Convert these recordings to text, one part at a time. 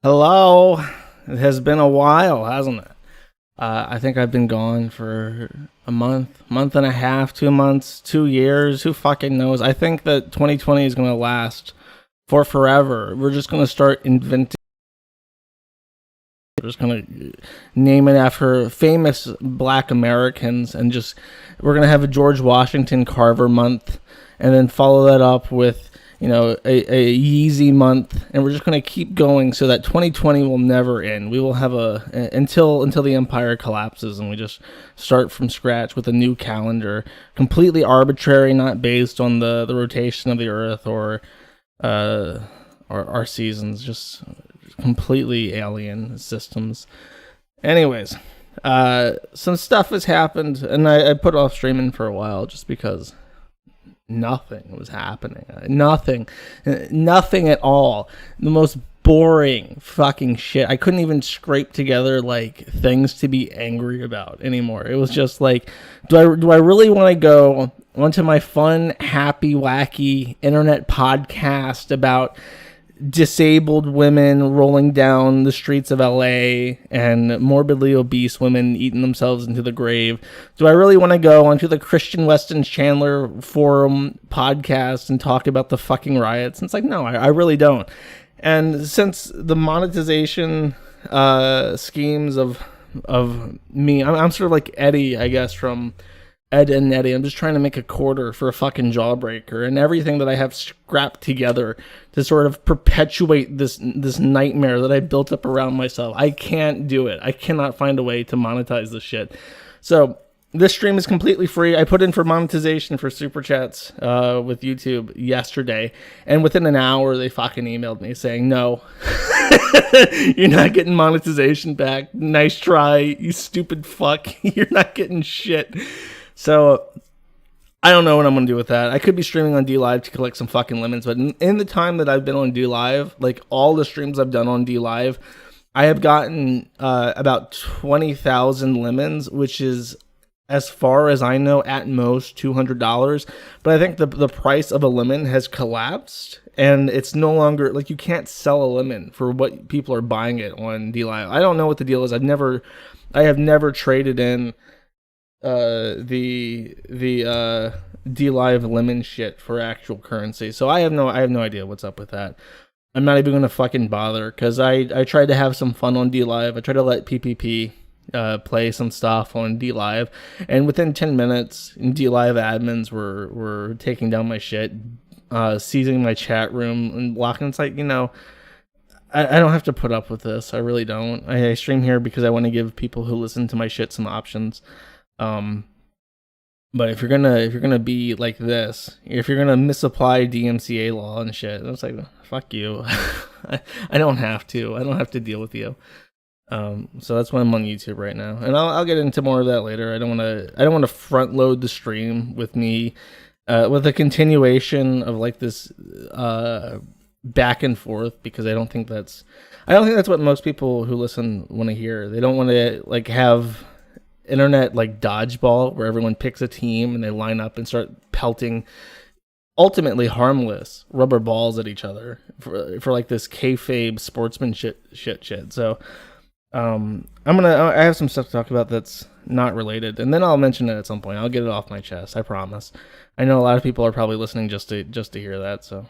Hello. It has been a while, hasn't it? I think I've been gone for a month and a half, 2 months, 2 years. Who fucking knows? I think that 2020 is going to last for forever. We're just going to start inventing. We're just going to name it after famous black Americans and just, we're going to have a George Washington Carver month and then follow that up with a Yeezy month, and we're just going to keep going so that 2020 will never end. We will have until the empire collapses, and we just start from scratch with a new calendar, completely arbitrary, not based on the rotation of the Earth or our seasons, just completely alien systems. Anyways, some stuff has happened, and I put off streaming for a while just because nothing was happening. Nothing at all. The most boring fucking shit. I couldn't even scrape together like things to be angry about anymore. It was just like, do I really want to go onto my fun, happy, wacky internet podcast about disabled women rolling down the streets of LA and morbidly obese women eating themselves into the grave? Do I really want to go onto the Christian Weston Chandler forum podcast and talk about the fucking riots? And it's like, no, I really don't. And since the monetization schemes of me, I'm sort of like Eddie, I guess, from Ed and Eddie. I'm just trying to make a quarter for a fucking jawbreaker, and everything that I have scrapped together to sort of perpetuate this nightmare that I built up around myself. I can't do it. I cannot find a way to monetize this shit. So this stream is completely free. I put in for monetization for Super Chats with YouTube yesterday, and within an hour they fucking emailed me saying, no, you're not getting monetization back. Nice try, you stupid fuck. You're not getting shit. So I don't know what I'm going to do with that. I could be streaming on DLive to collect some fucking lemons, but in the time that I've been on DLive, like all the streams I've done on DLive, I have gotten about 20,000 lemons, which is, as far as I know, at most $200. But I think the price of a lemon has collapsed, and it's no longer, like, you can't sell a lemon for what people are buying it on DLive. I don't know what the deal is. I have never traded in the DLive lemon shit for actual currency, so I have no idea what's up with that. I'm not even gonna fucking bother, because I tried to have some fun on DLive. I tried to let PPP play some stuff on DLive, and within 10 minutes DLive admins were taking down my shit, seizing my chat room and blocking. It's like, I don't have to put up with this. I really don't. I stream here because I want to give people who listen to my shit some options. But if you're gonna be like this, if you're gonna misapply DMCA law and shit, it's like, fuck you. I don't have to deal with you. So that's why I'm on YouTube right now, and I'll get into more of that later. I don't want to front load the stream with me, with a continuation of like this back and forth, because I don't think that's what most people who listen want to hear. They don't want to like have internet like dodgeball where everyone picks a team and they line up and start pelting ultimately harmless rubber balls at each other for like this kayfabe sportsmanship shit. So I have some stuff to talk about that's not related, and then I'll mention it at some point. I'll get it off my chest, I promise. I know a lot of people are probably listening just to hear that, so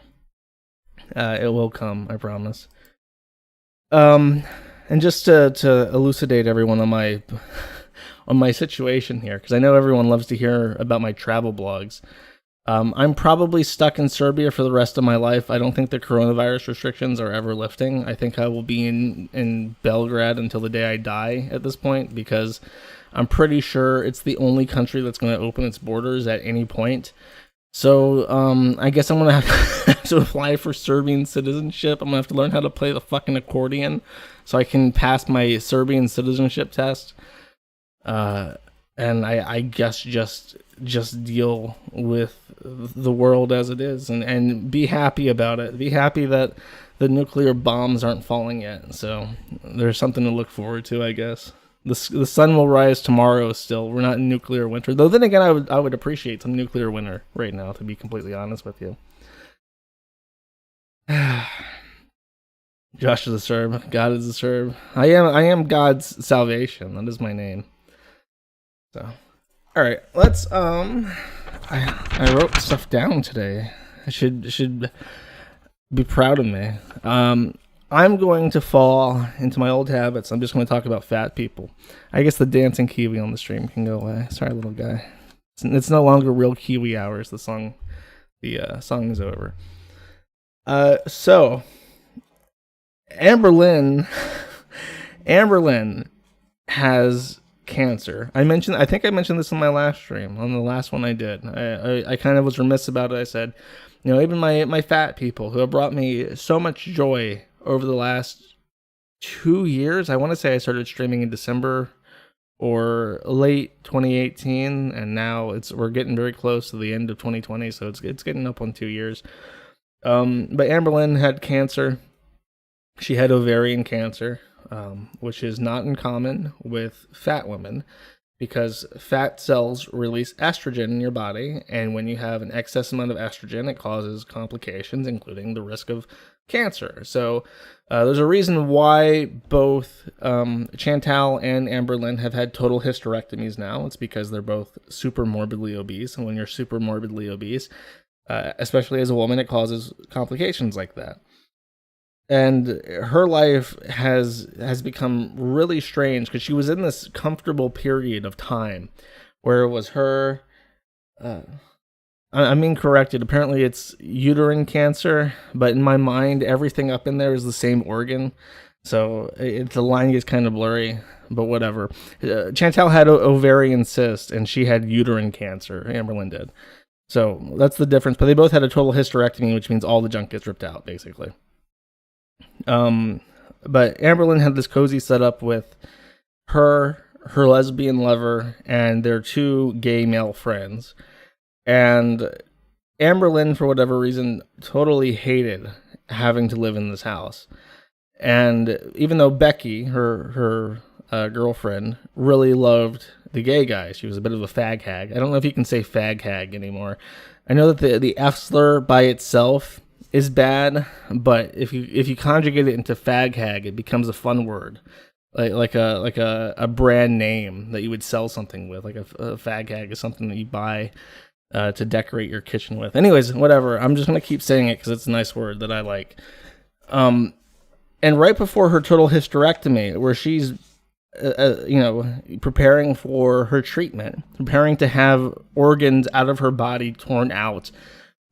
it will come, I promise. And just to elucidate everyone on my situation here, because I know everyone loves to hear about my travel blogs. I'm probably stuck in Serbia for the rest of my life. I don't think the coronavirus restrictions are ever lifting. I think I will be in Belgrade until the day I die at this point, because I'm pretty sure it's the only country that's going to open its borders at any point. So I guess I'm going to have to apply for Serbian citizenship. I'm going to have to learn how to play the fucking accordion so I can pass my Serbian citizenship test. And I guess just deal with the world as it is, and be happy about it. Be happy that the nuclear bombs aren't falling yet. So there's something to look forward to, I guess. The sun will rise tomorrow still. We're not in nuclear winter. Though then again, I would appreciate some nuclear winter right now, to be completely honest with you. Josh is a Serb. God is a Serb. I am God's salvation. That is my name. So, all right. Let's I wrote stuff down today. I should be proud of me. I'm going to fall into my old habits. I'm just going to talk about fat people. I guess the dancing Kiwi on the stream can go away. Sorry, little guy. It's no longer real Kiwi hours. The song is over. So Amberlynn has cancer. I think I mentioned this in my last stream, on the last one I did. I kind of was remiss about it. I said, even my fat people who have brought me so much joy over the last 2 years. I want to say I started streaming in December or late 2018, and now we're getting very close to the end of 2020, so it's getting up on 2 years. But Amberlynn had cancer. She had ovarian cancer, which is not uncommon with fat women, because fat cells release estrogen in your body, and when you have an excess amount of estrogen, it causes complications, including the risk of cancer. So there's a reason why both Chantal and Amberlynn have had total hysterectomies now. It's because they're both super morbidly obese, and when you're super morbidly obese, especially as a woman, it causes complications like that. And her life has become really strange because she was in this comfortable period of time where it was her. I'm incorrected. Apparently, it's uterine cancer, but in my mind, everything up in there is the same organ, so the line gets kind of blurry. But whatever. Chantal had ovarian cyst, and she had uterine cancer. Amberlynn did. So that's the difference. But they both had a total hysterectomy, which means all the junk gets ripped out, basically. But Amberlynn had this cozy setup with her lesbian lover and their 2 gay male friends. And Amberlynn, for whatever reason, totally hated having to live in this house. And even though Becky, her girlfriend, really loved the gay guy, she was a bit of a fag hag. I don't know if you can say fag hag anymore. I know that the F slur by itself is bad, but if you conjugate it into fag hag, it becomes a fun word, like a brand name that you would sell something with. Like a fag hag is something that you buy to decorate your kitchen with. Anyways, whatever. I'm just gonna keep saying it because it's a nice word that I like. And right before her total hysterectomy, where she's preparing for her treatment, preparing to have organs out of her body torn out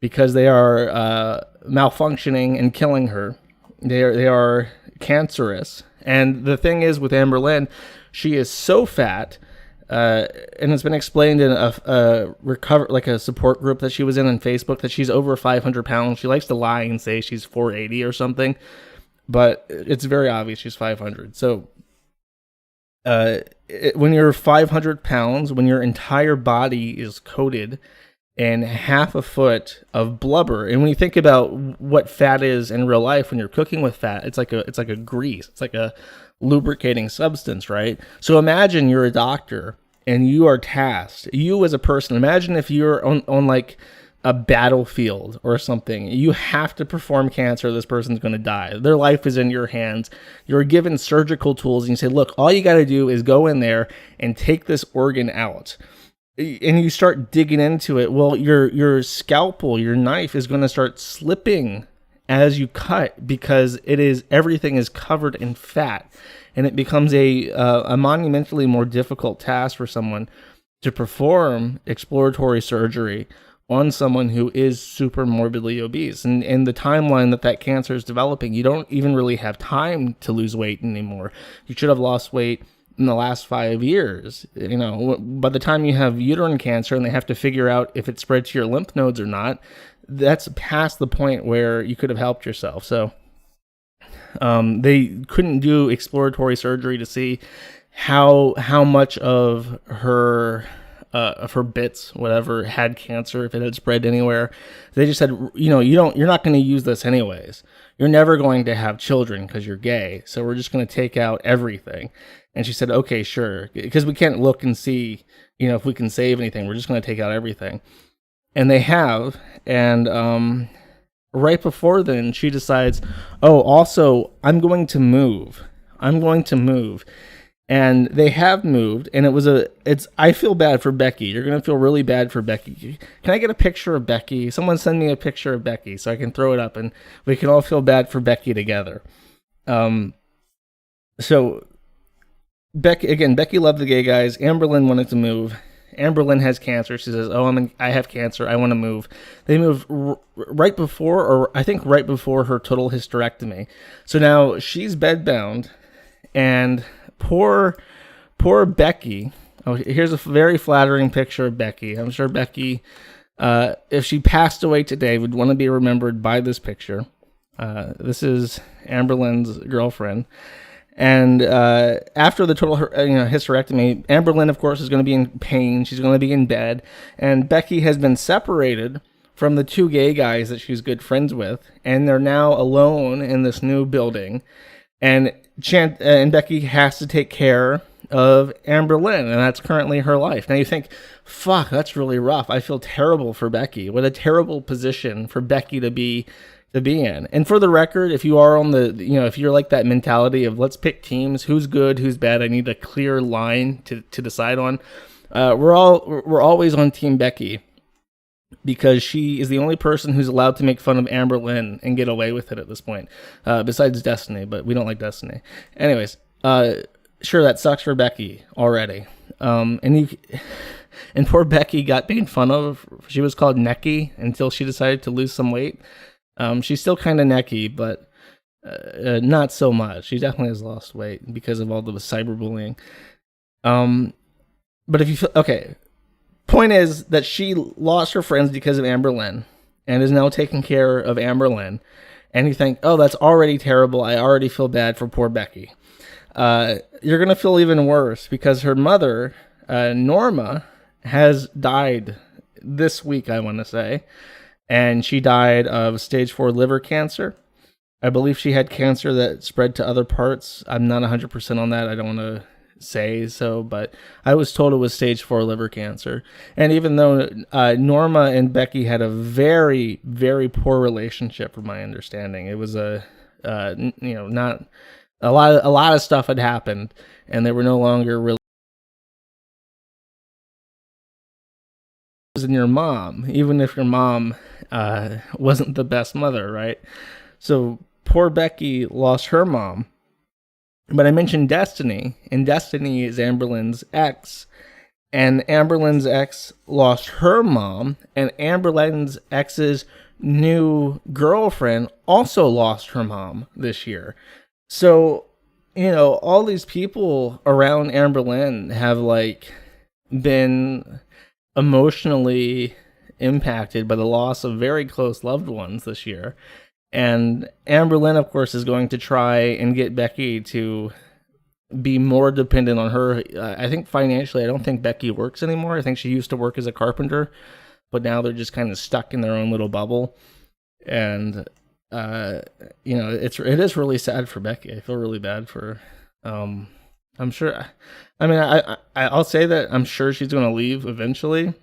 because they are malfunctioning and killing her. They are cancerous. And the thing is with Amberlynn, she is so fat, and it's been explained in a support group that she was in on Facebook, that she's over 500 pounds. She likes to lie and say she's 480 or something, but it's very obvious she's 500. So when you're 500 pounds, when your entire body is coated and half a foot of blubber. And when you think about what fat is in real life, when you're cooking with fat, it's like a grease. It's like a lubricating substance, right? So imagine you're a doctor and you are tasked, you as a person, imagine if you're on like a battlefield or something. You have to perform cancer. This person's going to die. Their life is in your hands. You're given surgical tools and you say, look, all you got to do is go in there and take this organ out. And you start digging into it. Well, your scalpel, your knife is going to start slipping as you cut because everything is covered in fat, and it becomes a monumentally more difficult task for someone to perform exploratory surgery on someone who is super morbidly obese. And in the timeline that cancer is developing, you don't even really have time to lose weight anymore. You should have lost weight in the last 5 years. By the time you have uterine cancer and they have to figure out if it spread to your lymph nodes or not, that's past the point where you could have helped yourself. So they couldn't do exploratory surgery to see how much of her bits, whatever, had cancer, if it had spread anywhere. They just said, you're not going to use this anyways. You're never going to have children because you're gay. So we're just going to take out everything. And she said, okay, sure. Because we can't look and see, if we can save anything. We're just going to take out everything. And they have. And right before then, she decides, oh, also, I'm going to move. And they have moved, and I feel bad for Becky. You're going to feel really bad for Becky. Can I get a picture of Becky? Someone send me a picture of Becky so I can throw it up, and we can all feel bad for Becky together. So Becky loved the gay guys. Amberlynn wanted to move. Amberlynn has cancer. She says, "Oh, I have cancer. I want to move." They move right before her total hysterectomy. So now she's bedbound, and poor Becky. Oh, here's a very flattering picture of Becky. I'm sure Becky, if she passed away today, would want to be remembered by this picture. This is Amberlynn's girlfriend. And after the total hysterectomy, Amberlynn, of course, is going to be in pain. She's going to be in bed. And Becky has been separated from the two gay guys that she's good friends with. And they're now alone in this new building. And Becky has to take care of Amberlynn. And that's currently her life. Now you think, fuck, that's really rough. I feel terrible for Becky. What a terrible position for Becky to be in. And for the record, if you are if you're like that mentality of let's pick teams, who's good, who's bad, I need a clear line to decide on. We're always on Team Becky because she is the only person who's allowed to make fun of Amberlynn and get away with it at this point, besides Destiny, but we don't like Destiny. Anyways, sure, that sucks for Becky already. And poor Becky got made fun of. She was called Necky until she decided to lose some weight. She's still kind of necky, but not so much. She definitely has lost weight because of all the cyberbullying. But if you feel, okay, point is that she lost her friends because of Amberlynn and is now taking care of Amberlynn. And you think, oh, that's already terrible. I already feel bad for poor Becky. You're going to feel even worse because her mother, Norma, has died this week, I want to say. And she died of stage 4 liver cancer. I believe she had cancer that spread to other parts. I'm not 100% on that. I don't want to say so, but I was told it was stage 4 liver cancer. And even though Norma and Becky had a very, very poor relationship, from my understanding, it was not a lot of stuff had happened, and they were no longer really. In your mom, even if your mom wasn't the best mother, right? So poor Becky lost her mom. But I mentioned Destiny, and Destiny is Amberlynn's ex, and Amberlynn's ex lost her mom, and Amberlynn's ex's new girlfriend also lost her mom this year. So, all these people around Amberlynn have been emotionally impacted by the loss of very close loved ones this year. And Amberlynn, of course, is going to try and get Becky to be more dependent on her. I think financially, I don't think Becky works anymore. I think she used to work as a carpenter, but now they're just kind of stuck in their own little bubble. And, it is really sad for Becky. I feel really bad for her. I'm sure. I'll say that I'm sure she's going to leave eventually,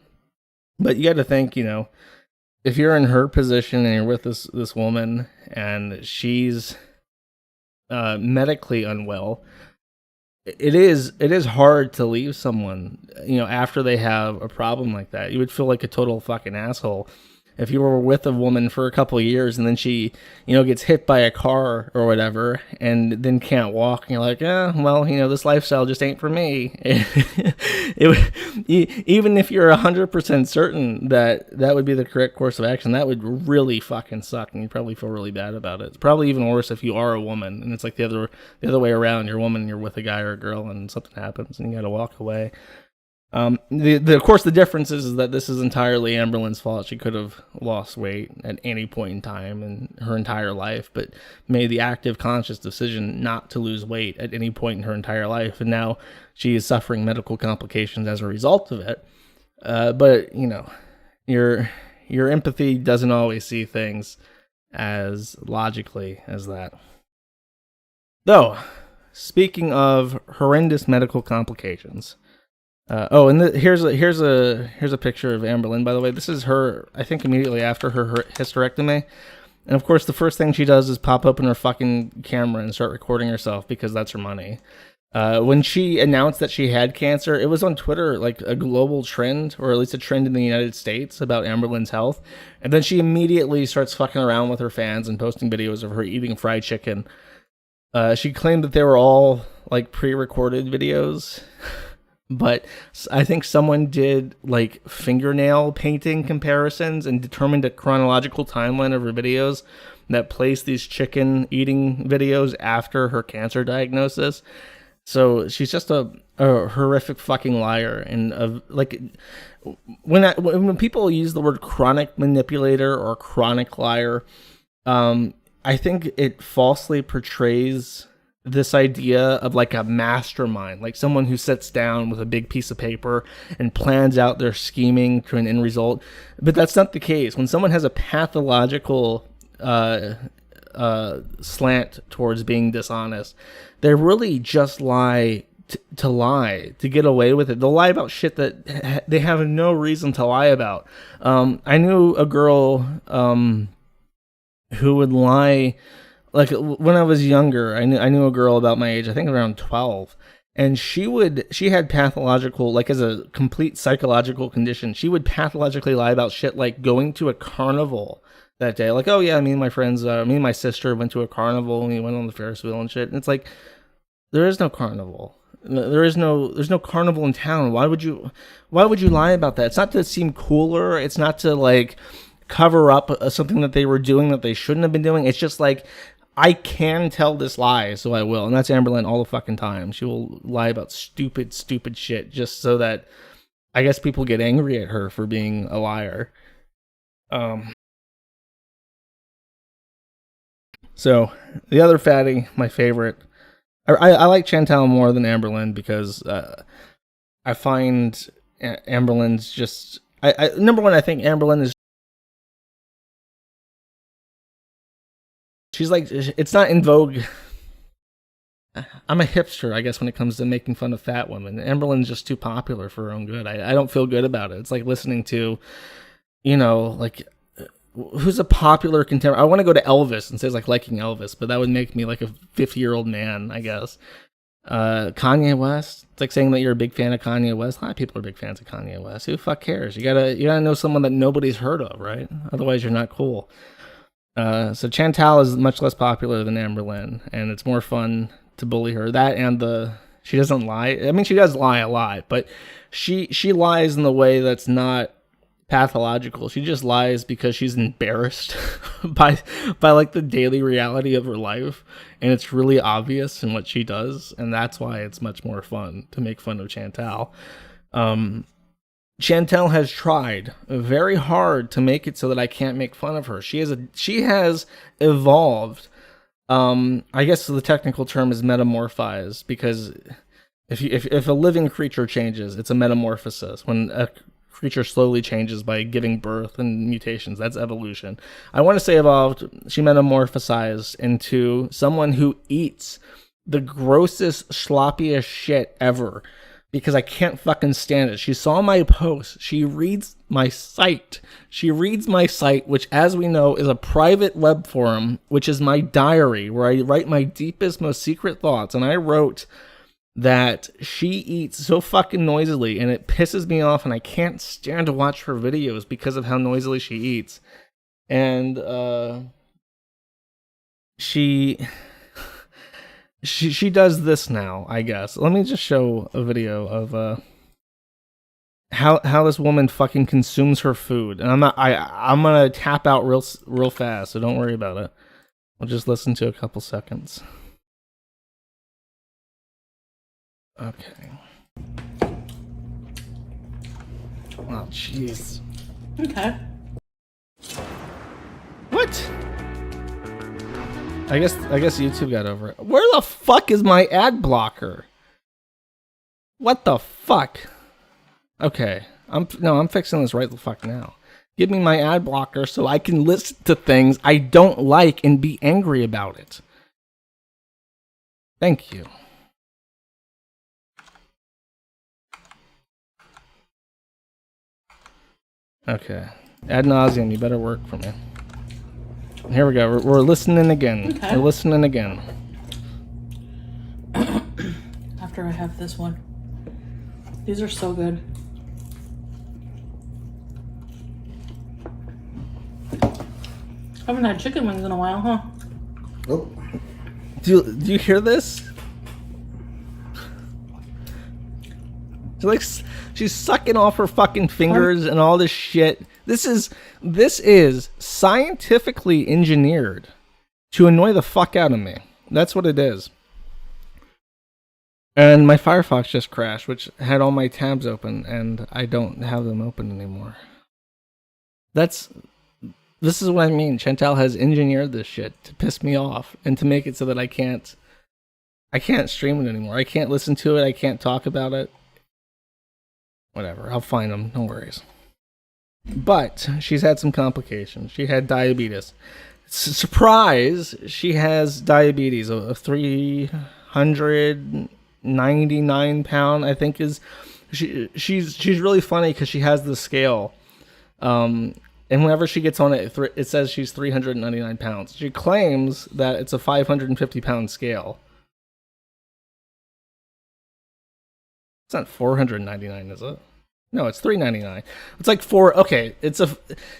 but you got to think, if you're in her position and you're with this woman and she's medically unwell, it is hard to leave someone, after they have a problem like that. You would feel like a total fucking asshole if you were with a woman for a couple of years and then she, gets hit by a car or whatever and then can't walk, and you're like, this lifestyle just ain't for me. Even if you're 100% certain that would be the correct course of action, that would really fucking suck, and you'd probably feel really bad about it. It's probably even worse if you are a woman and it's like the other way around. You're a woman, you're with a guy or a girl, and something happens and you gotta walk away. Of course, the difference is that this is entirely Amberlynn's fault. She could have lost weight at any point in time in her entire life, but made the active, conscious decision not to lose weight at any point in her entire life, and now she is suffering medical complications as a result of it. But your empathy doesn't always see things as logically as that. Though, speaking of horrendous medical complications. Here's a picture of Amberlynn, by the way. This is her, I think, immediately after her hysterectomy. And of course, the first thing she does is pop open her fucking camera and start recording herself because that's her money. When she announced that she had cancer, it was on Twitter, like a global trend, or at least a trend in the United States about Amberlynn's health. And then she immediately starts fucking around with her fans and posting videos of her eating fried chicken. She claimed that they were all like pre-recorded videos, but I think someone did like fingernail painting comparisons and determined a chronological timeline of her videos that placed these chicken eating videos after her cancer diagnosis. So she's just a horrific fucking liar. And like when people use the word chronic manipulator or chronic liar, I think it falsely portrays this idea of like a mastermind, like someone who sits down with a big piece of paper and plans out their scheming to an end result. But that's not the case. When someone has a pathological slant towards being dishonest, they really just lie to lie, to get away with it. They'll lie about shit that they have no reason to lie about. I knew a girl who would lie, like when I was younger. I knew a girl about my age, I think around 12, and she had pathological, like as a complete psychological condition, she would pathologically lie about shit like going to a carnival that day. Like, oh yeah, me and my friends, me and my sister went to a carnival and we went on the Ferris wheel and shit. And it's like, there is no carnival. There's no carnival in town. Why would you lie about that? It's not to seem cooler. It's not to like cover up something that they were doing that they shouldn't have been doing. It's just like, I can tell this lie, so I will. And that's Amberlynn all the fucking time. She will lie about stupid shit just so that I guess people get angry at her for being a liar. So the other fatty, my favorite, I like Chantal more than Amberlynn because I find Amberlynn's just, number one, I think Amberlynn is, she's like, it's not in vogue. I'm a hipster, I guess, when it comes to making fun of fat women. Amberlynn's just too popular for her own good. I don't feel good about it. It's like listening to, like, who's a popular contemporary? I want to go to Elvis and say it's like liking Elvis, but that would make me like a 50-year-old man, I guess. Kanye West. It's like saying that you're a big fan of Kanye West. A lot of people are big fans of Kanye West. Who the fuck cares? You gotta know someone that nobody's heard of, right? Otherwise, you're not cool. So Chantal is much less popular than Amberlynn, and it's more fun to bully her. That and she doesn't lie. I mean, she does lie a lot, but she lies in the way that's not pathological. She just lies because she's embarrassed by like the daily reality of her life, and it's really obvious in what she does, and that's why it's much more fun to make fun of Chantal. Chantal has tried very hard to make it so that I can't make fun of her. She has evolved. I guess the technical term is metamorphized, because if a living creature changes, it's a metamorphosis. When a creature slowly changes by giving birth and mutations, that's evolution. I want to say evolved. She metamorphosized into someone who eats the grossest, sloppiest shit ever, because I can't fucking stand it. She saw my post. She reads my site. Which, as we know, is a private web forum, which is my diary, where I write my deepest, most secret thoughts. And I wrote that she eats so fucking noisily, and it pisses me off, and I can't stand to watch her videos because of how noisily she eats. And she does this now, I guess. Let me just show a video of how this woman fucking consumes her food. And I'm gonna tap out real fast, so don't worry about it. We'll just listen to a couple seconds. Okay. Oh, jeez. Okay. What? I guess YouTube got over it. Where the fuck is my ad blocker? What the fuck? Okay. I'm fixing this right the fuck now. Give me my ad blocker so I can listen to things I don't like and be angry about it. Thank you. Okay. Ad nauseum, you better work for me. Here we go. We're listening again. Okay. We're listening again. After I have this one. These are so good. Haven't had chicken wings in a while, huh? Oh. Do you hear this? She's sucking off her fucking fingers and all this shit. This is scientifically engineered to annoy the fuck out of me. That's what it is. And my Firefox just crashed, which had all my tabs open, and I don't have them open anymore. This is what I mean. Chantal has engineered this shit to piss me off and to make it so that I can't stream it anymore. I can't listen to it. I can't talk about it. Whatever. I'll find them. No worries. But she's had some complications. She had diabetes. Surprise! She has diabetes. A 399 pound, I think, is she's really funny because she has the scale. And whenever she gets on it, it says she's 399 pounds. She claims that it's a 550 pound scale. It's not 499, is it? No, it's 399. It's like okay,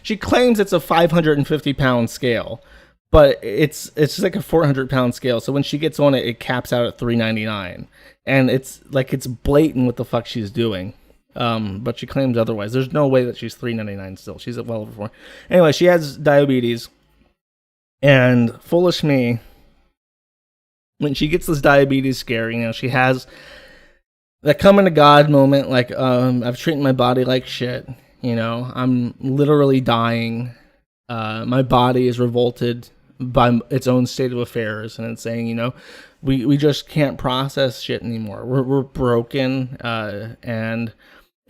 she claims it's a 550 pound scale, but it's like a 400 pound scale. So when she gets on it, it caps out at 399. And it's blatant what the fuck she's doing. But she claims otherwise. There's no way that she's 399 still. She's at well over 4. Anyway, she has diabetes. And foolish me, when she gets this diabetes scare, she has that coming to God moment, like, I've treated my body like shit. I'm literally dying. My body is revolted by its own state of affairs, and it's saying, we just can't process shit anymore. We're broken, and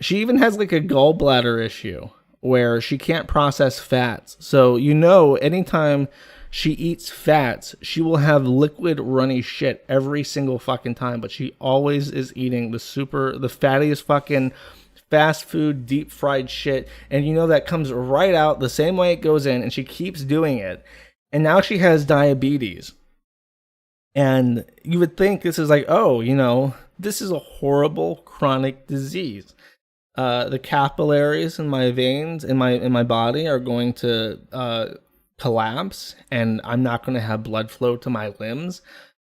she even has like a gallbladder issue where she can't process fats. So, anytime she eats fats, she will have liquid runny shit every single fucking time, but she always is eating the fattiest fucking fast food, deep fried shit. And that comes right out the same way it goes in, and she keeps doing it. And now she has diabetes. And you would think this is like, this is a horrible chronic disease. The capillaries in my veins, in my body are going to collapse, and I'm not going to have blood flow to my limbs,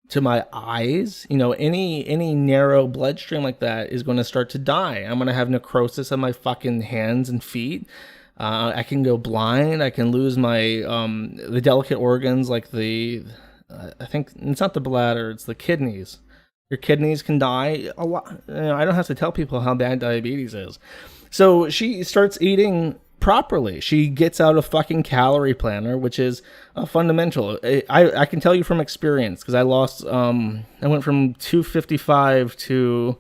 to my eyes. Any narrow bloodstream like that is going to start to die. I'm going to have necrosis on my fucking hands and feet. I can go blind. I can lose my the delicate organs like I think it's not the bladder, it's the kidneys. Your kidneys can die a lot. I don't have to tell people how bad diabetes is. So she starts eating properly. She gets out a fucking calorie planner, which is fundamental. I can tell you from experience, because I went from 255 to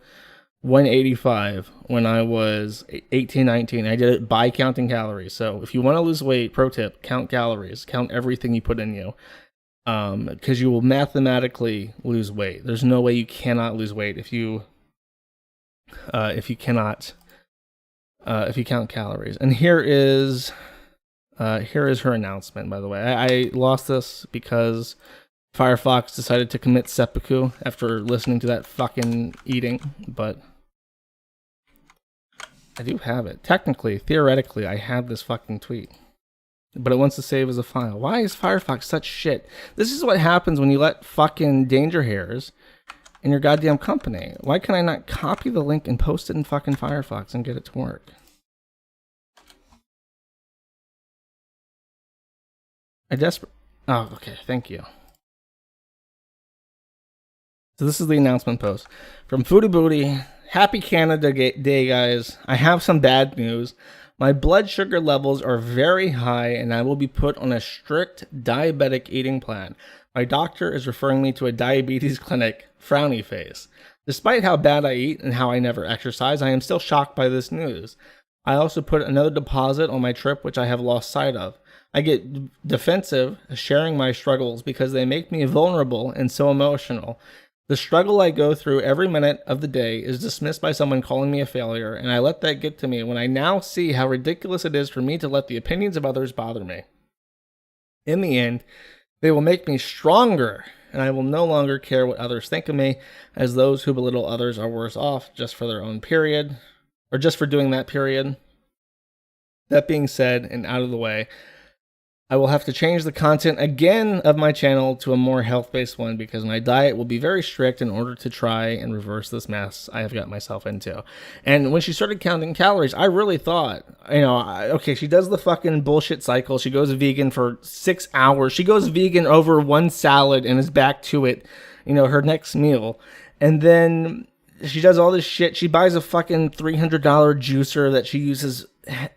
185 when I was 18, 19. I did it by counting calories. So if you want to lose weight, pro tip, count calories. Count everything you put in you. Because you will mathematically lose weight. There's no way you cannot lose weight if you count calories. And here is her announcement, by the way. I lost this because Firefox decided to commit seppuku after listening to that fucking eating, but I do have it. Technically, theoretically, I have this fucking tweet, but it wants to save as a file. Why is Firefox such shit? This is what happens when you let fucking danger hairs in your goddamn company. Why can I not copy the link and post it in fucking Firefox and get it to work? Oh, okay, thank you. So this is the announcement post from Foodie Booty. Happy Canada Day, guys. I have some bad news. My blood sugar levels are very high, and I will be put on a strict diabetic eating plan. My doctor is referring me to a diabetes clinic. Frowny face. Despite how bad I eat and how I never exercise, I am still shocked by this news. I also put another deposit on my trip, which I have lost sight of. I get defensive sharing my struggles because they make me vulnerable and so emotional. The struggle I go through every minute of the day is dismissed by someone calling me a failure, and I let that get to me when I now see how ridiculous it is for me to let the opinions of others bother me. In the end, they will make me stronger, and I will no longer care what others think of me, as those who belittle others are worse off just for their own period, or just for doing that period. That being said, and out of the way, I will have to change the content again of my channel to a more health-based one because my diet will be very strict in order to try and reverse this mess I have got myself into. And when she started counting calories, I really thought, okay, she does the fucking bullshit cycle. She goes vegan for 6 hours. She goes vegan over one salad and is back to it, her next meal. And then she does all this shit. She buys a fucking $300 juicer that she uses,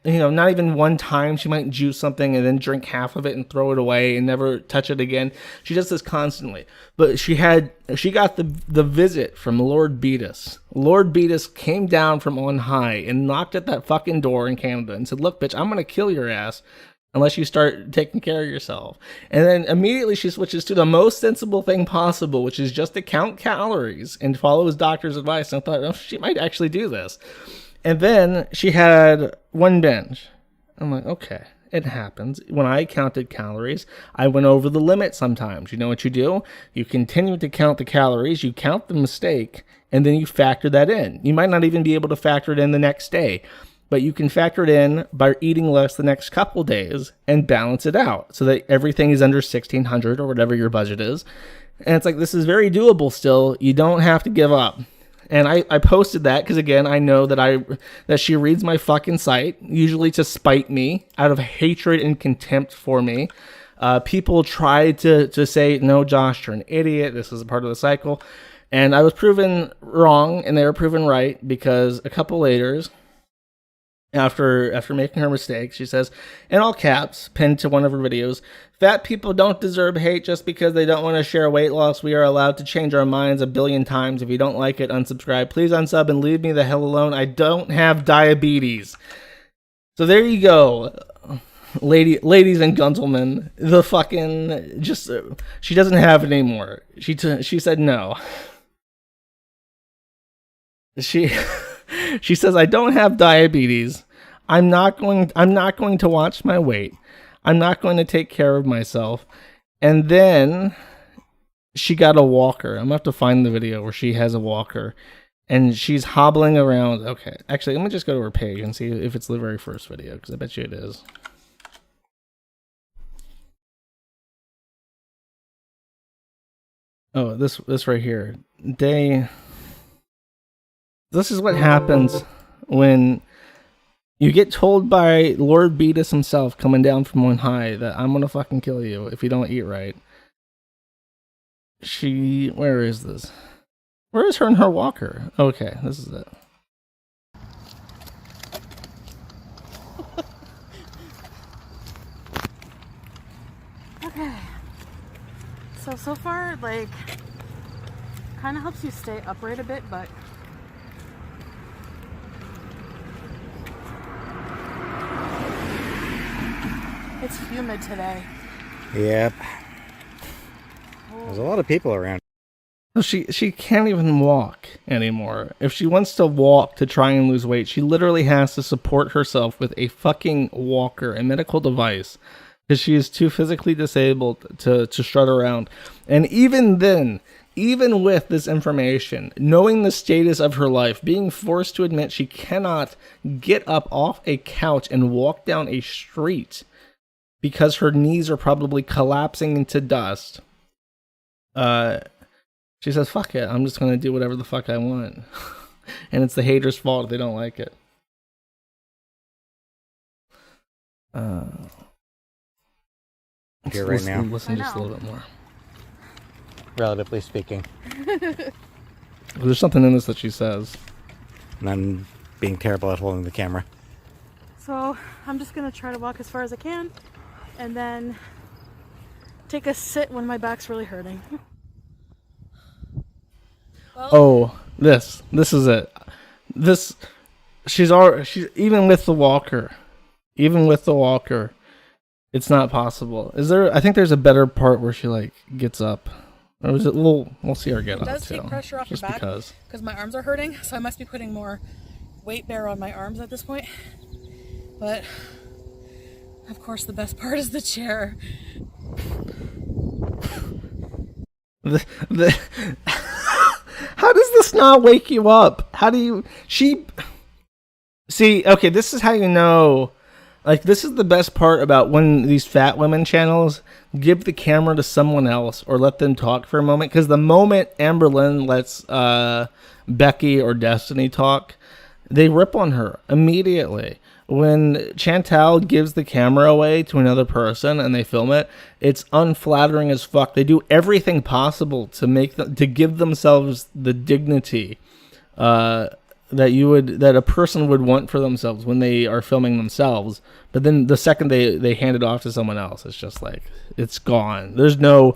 not even one time. She might juice something and then drink half of it and throw it away and never touch it again. She does this constantly. But she got the visit from Lord Beatus. Lord Beatus came down from on high and knocked at that fucking door in Canada and said, "Look, bitch, I'm going to kill your ass unless you start taking care of yourself." And then immediately she switches to the most sensible thing possible, which is just to count calories and follow his doctor's advice. And I thought, she might actually do this. And then she had one binge. I'm like, okay, it happens. When I counted calories, I went over the limit sometimes. You know what you do? You continue to count the calories, you count the mistake, and then you factor that in. You might not even be able to factor it in the next day, but you can factor it in by eating less the next couple days and balance it out so that everything is under 1,600 or whatever your budget is. And it's like, this is very doable still. You don't have to give up. And I posted that because, again, I know that she reads my fucking site, usually to spite me out of hatred and contempt for me. People try to say, "No, Josh, you're an idiot. This is a part of the cycle." And I was proven wrong, and they were proven right, because a couple later, after making her mistake, she says, in all caps, pinned to one of her videos, "Fat people don't deserve hate just because they don't want to share weight loss. We are allowed to change our minds 1,000,000,000 times. If you don't like it, unsubscribe. Please unsub and leave me the hell alone. I don't have diabetes." So there you go, ladies and gentlemen. The fucking she doesn't have it anymore. She said no. She says, "I don't have diabetes. I'm not going to watch my weight. I'm not going to take care of myself." And then she got a walker. I'm going to have to find the video where she has a walker and she's hobbling around. Okay, actually, let me just go to her page and see if it's the very first video, because I bet you it is. Oh, this right here. This is what happens when you get told by Lord Beatus himself, coming down from on high, that I'm gonna fucking kill you if you don't eat right. Where is this? Where is her and her walker? Okay, this is it. Okay. So far, kind of helps you stay upright a bit, but it's humid today. Yep. There's a lot of people around. She can't even walk anymore. If she wants to walk to try and lose weight, she literally has to support herself with a fucking walker, a medical device, because she is too physically disabled to strut around. And even then, even with this information, knowing the status of her life, being forced to admit she cannot get up off a couch and walk down a street because her knees are probably collapsing into dust, she says, "Fuck it, I'm just going to do whatever the fuck I want." And it's the haters' fault if they don't like it. Here right now. Listen just a little bit more. Relatively speaking. There's something in this that she says. And I'm being terrible at holding the camera. So I'm just gonna try to walk as far as I can, and then take a sit when my back's really hurting. Well, Oh, this is it. She's even with the walker. Even with the walker, it's not possible. I think there's a better part where she gets up. Or is it? We'll see her get up. It does take pressure off your back because my arms are hurting, so I must be putting more weight bear on my arms at this point. But of course, the best part is the chair. the how does this not wake you up? How do you see? Okay, this is how you know. Like, this is the best part about when these fat women channels give the camera to someone else or let them talk for a moment. Because the moment Amber Lynn lets Becky or Destiny talk, they rip on her immediately. When Chantal gives the camera away to another person and they film it, it's unflattering as fuck. They do everything possible to give themselves the dignity that a person would want for themselves when they are filming themselves. But then the second they hand it off to someone else, it's just like, it's gone. There's no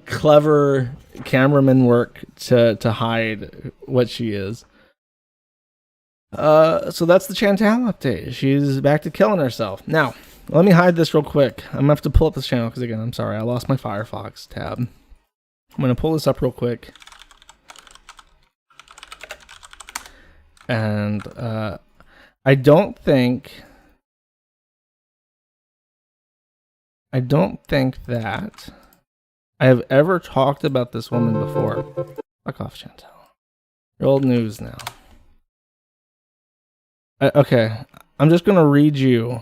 clever cameraman work to hide what she is. So that's the Chantal update. She's back to killing herself. Now, let me hide this real quick. I'm gonna have to pull up this channel because, again, I'm sorry, I lost my Firefox tab. I'm gonna pull this up real quick. And I don't think that I have ever talked about this woman before. Fuck off, Chantal. You're old news now. Okay, I'm just gonna read you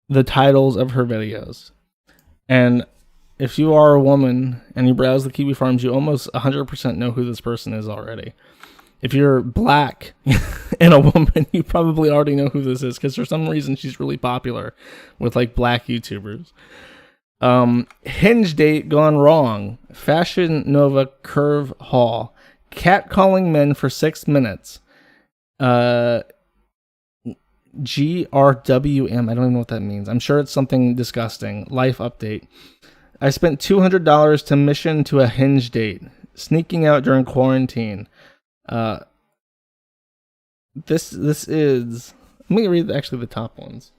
the titles of her videos, and if you are a woman and you browse the Kiwi Farms, you almost 100% know who this person is already. If you're black and a woman, you probably already know who this is, because for some reason she's really popular with like black YouTubers. Hinge date gone wrong. Fashion Nova curve haul. Catcalling men for 6 minutes. GRWM. I don't even know what that means. I'm sure it's something disgusting. Life update. I spent $200 to mission to a Hinge date. Sneaking out during quarantine. This is. Let me read actually the top ones.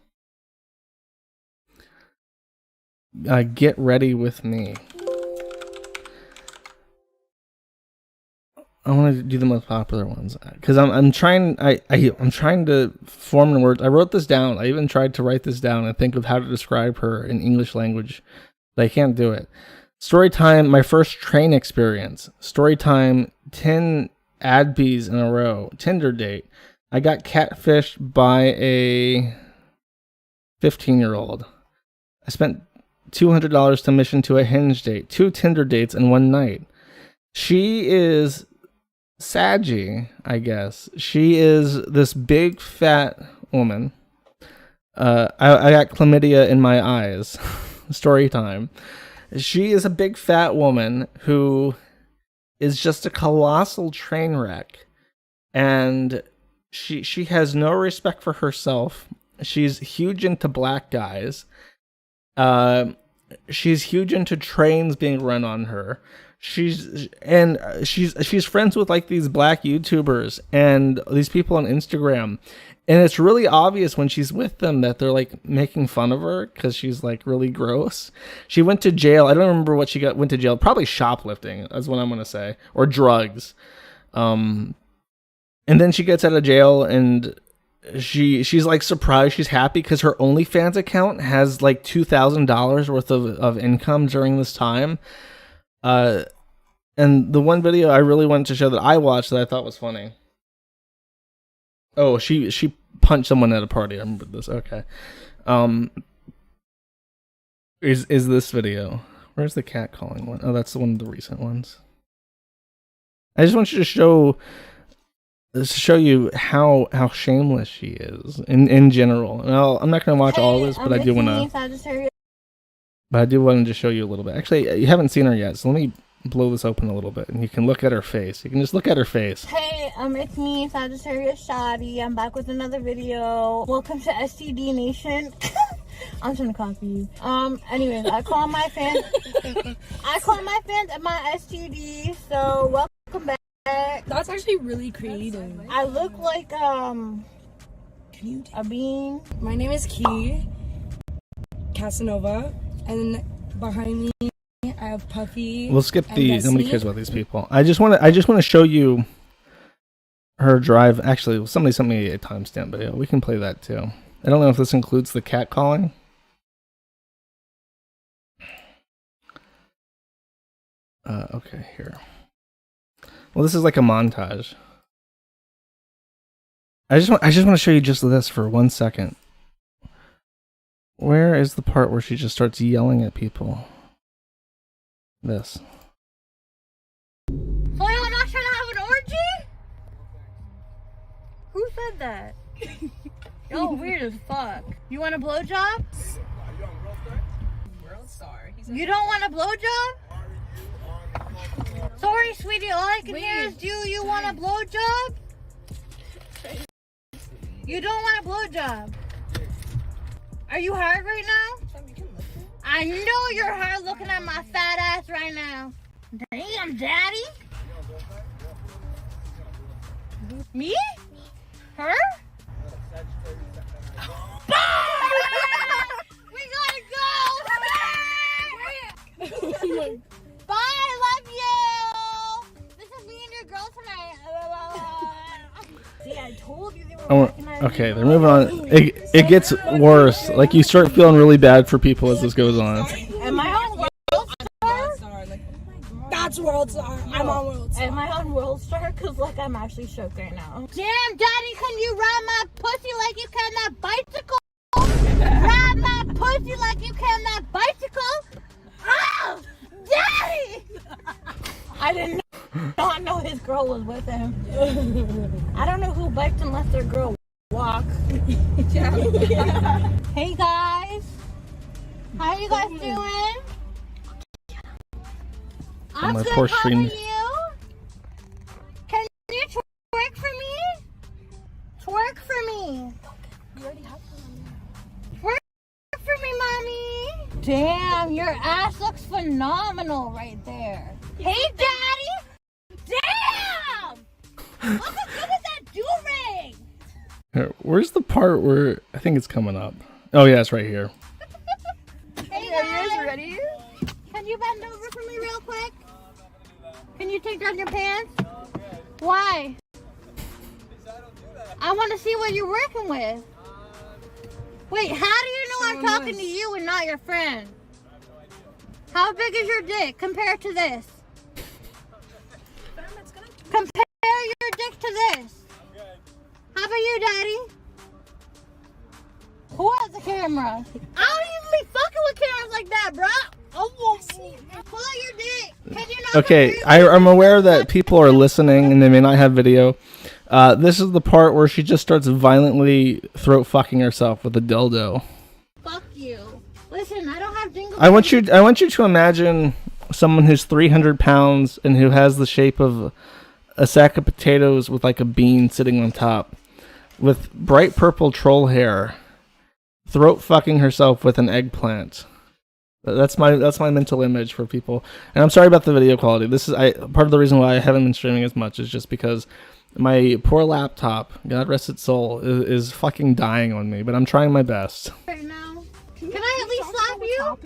Get ready with me. I want to do the most popular ones because I'm trying to form the words. I wrote this down. I even tried to write this down and think of how to describe her in English language, but I can't do it. Story time, my first train experience. Story time, 10 Adbees in a row. Tinder date. I got catfished by a 15-year-old. I spent $200 to mission to a Hinge date. 2 Tinder dates in one night. She is Saggy, I guess. She is this big fat woman. I got chlamydia in my eyes. Story time. She is a big fat woman who is just a colossal train wreck, and she has no respect for herself. She's huge into black guys. She's huge into trains being run on her. She's friends with like these black YouTubers and these people on Instagram, and it's really obvious when she's with them that they're like making fun of her because she's like really gross. She went to jail. I don't remember what she went to jail. Probably shoplifting. That's what I'm gonna say, or drugs. And then she gets out of jail and she's like surprised. She's happy because her OnlyFans account has like $2,000 worth of income during this time. And the one video I really wanted to show that I watched that I thought was funny. Oh, she punched someone at a party. I remember this. Okay. Is this video? Where's the cat calling one? Oh, that's one of the recent ones. I just want you to show you how shameless she is in general. And I'm not going to watch all of this, but I do want to. But I do want to just show you a little bit. Actually, you haven't seen her yet, so let me blow this open a little bit, and you can look at her face. You can just look at her face. Hey, it's me, Sagittarius Shadi. I'm back with another video. Welcome to STD Nation. I'm trying to copy you. Anyways, I call my fans at my STD. So welcome back. That's actually really creative. I look like Can you a bean. My name is Key Casanova, and behind me I have Puffy. We'll skip and these. Nobody Destiny. cares about these people. I just want to show you her drive. Actually, somebody sent me a timestamp video. We can play that too. I don't know if this includes the cat calling. Okay, here. Well, this is like a montage. I just want to show you just this for 1 second. Where is the part where she just starts yelling at people? This. So you're not trying to have an orgy? Who said that? Y'all weird as fuck. You want a blowjob? You don't want a blowjob? Sorry, sweetie. All I can hear is you want a blowjob? You don't want a blowjob. Are you hard right now? I know you're hard looking at my fat ass right now. Damn, daddy. Me? Her? We gotta go. Bye, I love you. This is me and your girl tonight. See, I told you they were recognizing. Okay, they're moving on. It gets worse. Like, you start feeling really bad for people as this goes on. Am I on World Star? That's World Star. I'm on World Star. Am I on World Star? Because, like, I'm actually shook right now. Damn, daddy, can you ride my pussy like you can that bicycle? Ride my pussy like you can that bicycle? Oh, daddy! I did not know his girl was with him. I don't know who biked unless their girl walks. Hey guys, how you guys doing? I'm my good. poor How are stream. you? Can you twerk for me? Twerk for me. Twerk for me, mommy. Damn, your ass looks phenomenal right there. Hey, daddy. Damn. Look how good is that do-ring? Here, where's the part where I think it's coming up? Oh yeah, it's right here. Hey, guys. Ready? Can you bend over for me real quick? Can you take down your pants? Why? I want to see what you're working with. Wait, how do you know I'm talking to you and not your friend? How big is your dick compared to this? Compare your dick to this. How about you, Daddy? Who has the camera? I don't even be fucking with cameras like that, bro. Oh, pull out your dick. Can you not Okay, I'm aware that people are listening and they may not have video. This is the part where she just starts violently throat fucking herself with a dildo. Fuck you. Listen, I don't have dingle. I want you to imagine someone who's 300 pounds and who has the shape of a sack of potatoes with like a bean sitting on top, with bright purple troll hair, throat fucking herself with an eggplant. That's my mental image for people. And I'm sorry about the video quality. This is part of the reason why I haven't been streaming as much is just because my poor laptop, God rest its soul, is fucking dying on me. But I'm trying my best. Right now. Can I at least slap you?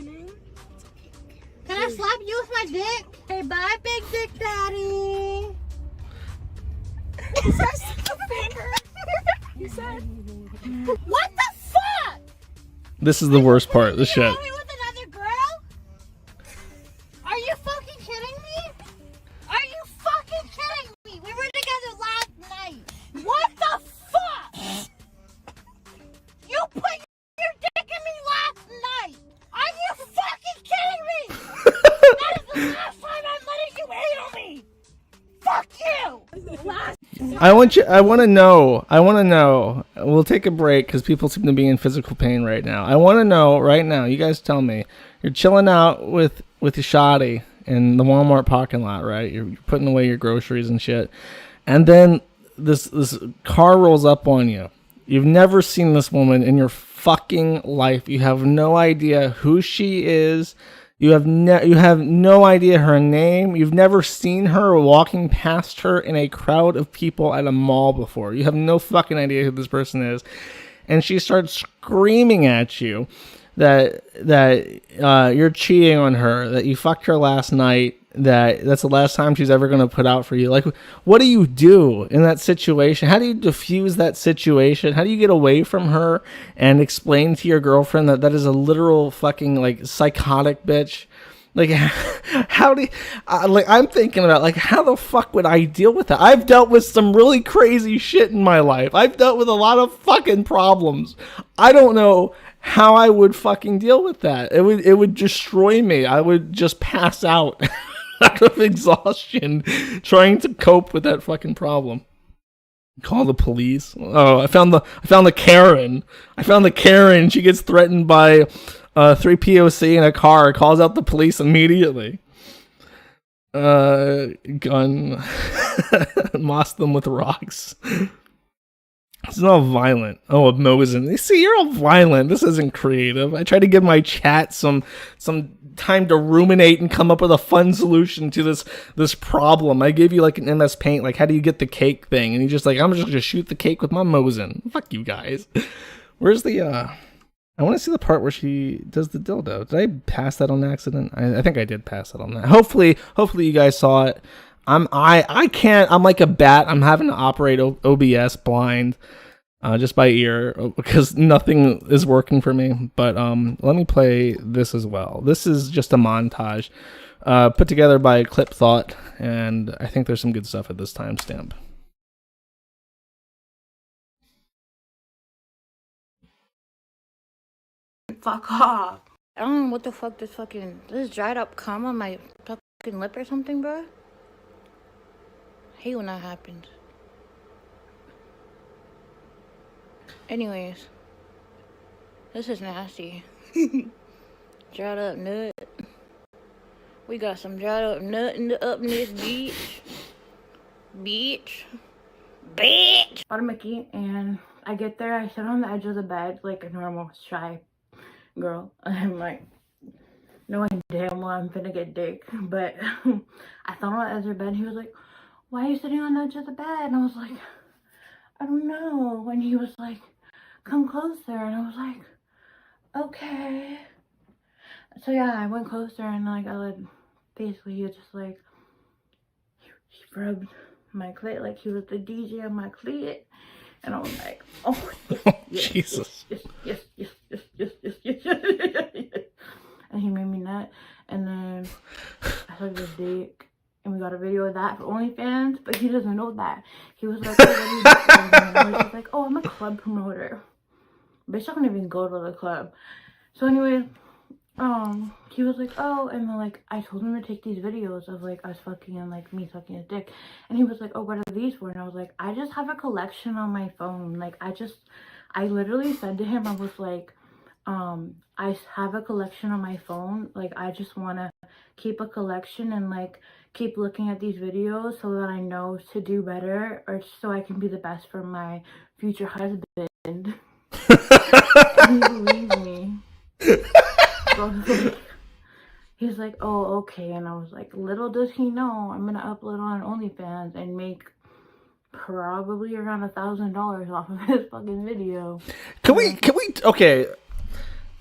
Can I slap you with my dick? Hey, bye, big dick daddy. You said. What the fuck? This is the worst part. This shit. Are you with another girl? Are you fucking kidding me? Are you fucking kidding me? We were together last night. What the fuck? You put your dick in me last night. Are you fucking kidding me? That is the last time I'm letting you anal me. Fuck you. I want to know. We'll take a break because people seem to be in physical pain right now. I want to know right now. You guys tell me. You're chilling out with your shoddy in the Walmart parking lot, right? You're putting away your groceries and shit. And then this car rolls up on you. You've never seen this woman in your fucking life. You have no idea who she is. You have no idea her name. You've never seen her walking past her in a crowd of people at a mall before. You have no fucking idea who this person is. And she starts screaming at you that you're cheating on her, that you fucked her last night, that's the last time she's ever going to put out for you. Like, what do you do in that situation? How do you diffuse that situation? How do you get away from her and explain to your girlfriend that is a literal fucking like psychotic bitch Like, how do you, like, I'm thinking about, like, how the fuck would I deal with that? I've dealt with some really crazy shit in my life. I've dealt with a lot of fucking problems. I don't know how I would fucking deal with that. It would destroy me. I would just pass out out of exhaustion trying to cope with that fucking problem. Call the police. Oh, I found the Karen. I found the Karen. She gets threatened by 3POC in a car, calls out the police immediately. Gun. Moss them with rocks. It's all violent. Oh, Mosin. You see, you're all violent. This isn't creative. I try to give my chat some time to ruminate and come up with a fun solution to this problem. I gave you like an MS Paint, like how do you get the cake thing? And you're just like, I'm just gonna shoot the cake with my Mosin. Fuck you guys. Where's the I want to see the part where she does the dildo. Did I pass that on accident? I think I did pass it on that. Hopefully you guys saw it. I can't. I'm like a bat. I'm having to operate OBS blind, just by ear because nothing is working for me. But let me play this as well. This is just a montage, put together by Clip Thought, and I think there's some good stuff at this timestamp. Fuck off. I don't know what the fuck this dried up cum on my fucking lip or something, bro. I hate when that happens. Anyways, this is nasty. Dried up nut. We got some dried up nut up in this beach. Automaki, and I get there, I sit on the edge of the bed like a normal shy girl. I'm like, knowing damn well I'm finna get dick, but I thought on the edge of the bed. He was like, why are you sitting on the edge of the bed? And I was like, I don't know. And he was like, come closer. And I was like, okay. So yeah, I went closer and like basically he was just like, he rubbed my clit like he was the DJ on my clit. And I was like, oh, yes, Jesus. Yes. And he made me nut. And then I sucked his dick. And we got a video of that for OnlyFans. But he doesn't know that. He was like, oh, what are you doing? And I was like, oh, I'm a club promoter. Bitch, I don't even go to the club. So anyway, he was like, oh, and then like I told him to take these videos of like us fucking and like me sucking his dick. And he was like, oh, what are these for? And I was like, I just have a collection on my phone. Like I literally said to him, I was like, I have a collection on my phone. Like I just want to keep a collection and like keep looking at these videos so that I know to do better or so I can be the best for my future husband. And he believed me. So he's like, oh, okay. And I was like, little does he know I'm gonna upload on OnlyFans and make probably around $1,000 off of his fucking video. Can we okay,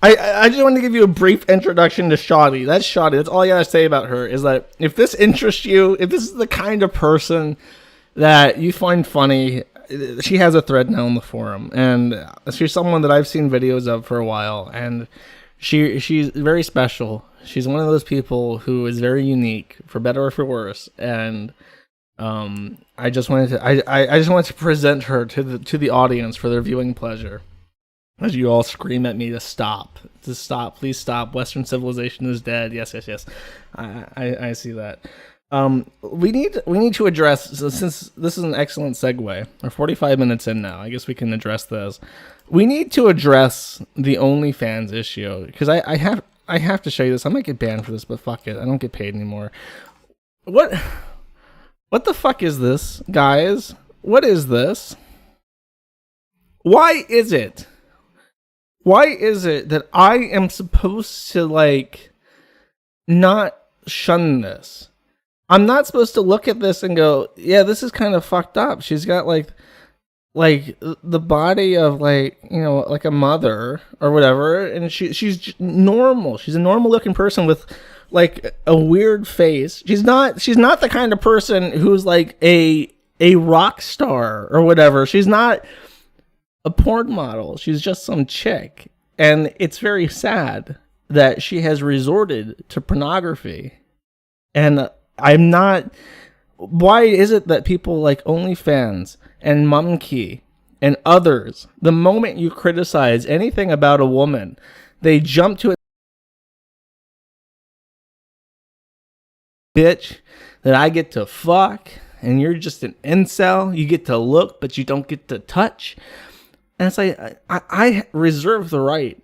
I just want to give you a brief introduction to Shoddy. That's Shoddy. That's all I gotta say about her is that if this interests you, if this is the kind of person that you find funny, she has a thread now on the forum, and she's someone that I've seen videos of for a while, and she's very special. She's one of those people who is very unique, for better or for worse, and I just wanted to present her to the audience for their viewing pleasure. As you all scream at me to stop, please stop. Western civilization is dead. Yes. I see that. We need to address, since this is an excellent segue. We're 45 minutes in now. I guess we can address this. We need to address the OnlyFans issue because I have to show you this. I might get banned for this, but fuck it. I don't get paid anymore. What the fuck is this, guys? What is this? Why is it that I am supposed to like not shun this? I'm not supposed to look at this and go, yeah, this is kind of fucked up. She's got like the body of like, you know, like a mother or whatever, and she's normal. She's a normal looking person with like a weird face. She's not the kind of person who's like a rock star or whatever. She's not a porn model. She's just some chick, and it's very sad. that she has resorted to pornography. And I'm not... Why is it that people like OnlyFans and Mumkey and others, the moment you criticize anything about a woman, they jump to it, bitch, that I get to fuck, and you're just an incel. You get to look, but you don't get to touch. And it's like, I reserve the right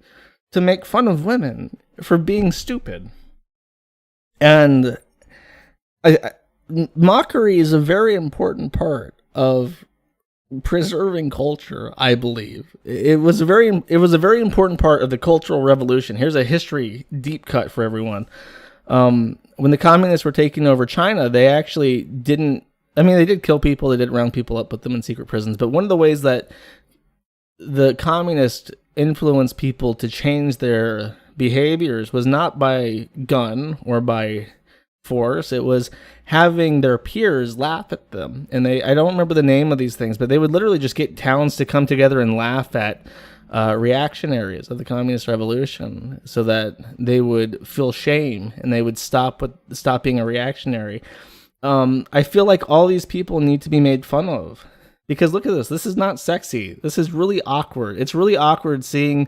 to make fun of women for being stupid. And mockery is a very important part of preserving culture, I believe. It was a very important part of the Cultural Revolution. Here's a history deep cut for everyone. When the communists were taking over China, they actually didn't... I mean, they did kill people, they did round people up, put them in secret prisons. But one of the ways that the communists influenced people to change their behaviors was not by gun or by force. It was having their peers laugh at them. And I don't remember the name of these things, but they would literally just get towns to come together and laugh at reactionaries of the communist revolution, so that they would feel shame and they would stop being a reactionary. I feel like all these people need to be made fun of, because look at this. This is not sexy. This is really awkward. It's really awkward seeing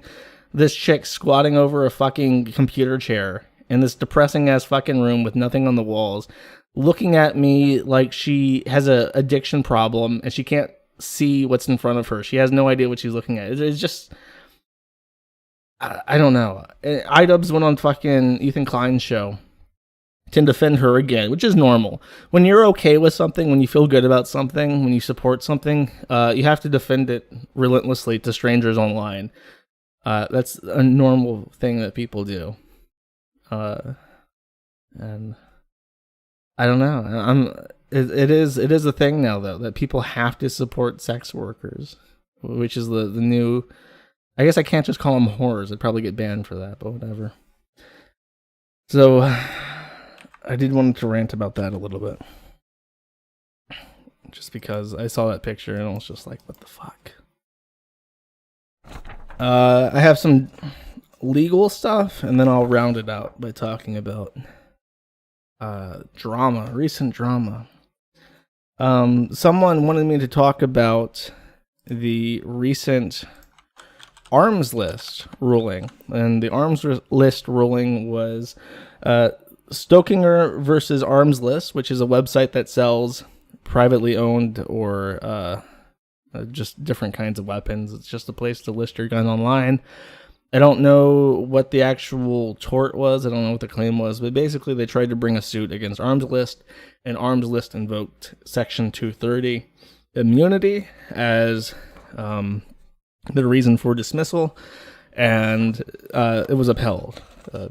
this chick squatting over a fucking computer chair in this depressing ass fucking room with nothing on the walls, looking at me like she has a addiction problem and she can't see what's in front of her. She has no idea what she's looking at. It's just, I don't know. iDubbbz went on fucking Ethan Klein's show to defend her again, which is normal. When you're okay with something, when you feel good about something, when you support something, you have to defend it relentlessly to strangers online. That's a normal thing that people do. And I don't know. It is a thing now, though, that people have to support sex workers, which is the new... I guess I can't just call them whores. I'd probably get banned for that, but whatever. So, I did want to rant about that a little bit. Just because I saw that picture and I was just like, what the fuck? I have some legal stuff, and then I'll round it out by talking about recent drama. Someone wanted me to talk about the recent arms list ruling, and the arms list ruling was Stokinger versus Arms List, which is a website that sells privately owned or just different kinds of weapons. It's just a place to list your gun online. I don't know what the actual tort was. I don't know what the claim was, but basically they tried to bring a suit against Arms List, and Arms List invoked Section 230 immunity as the reason for dismissal, and it was upheld.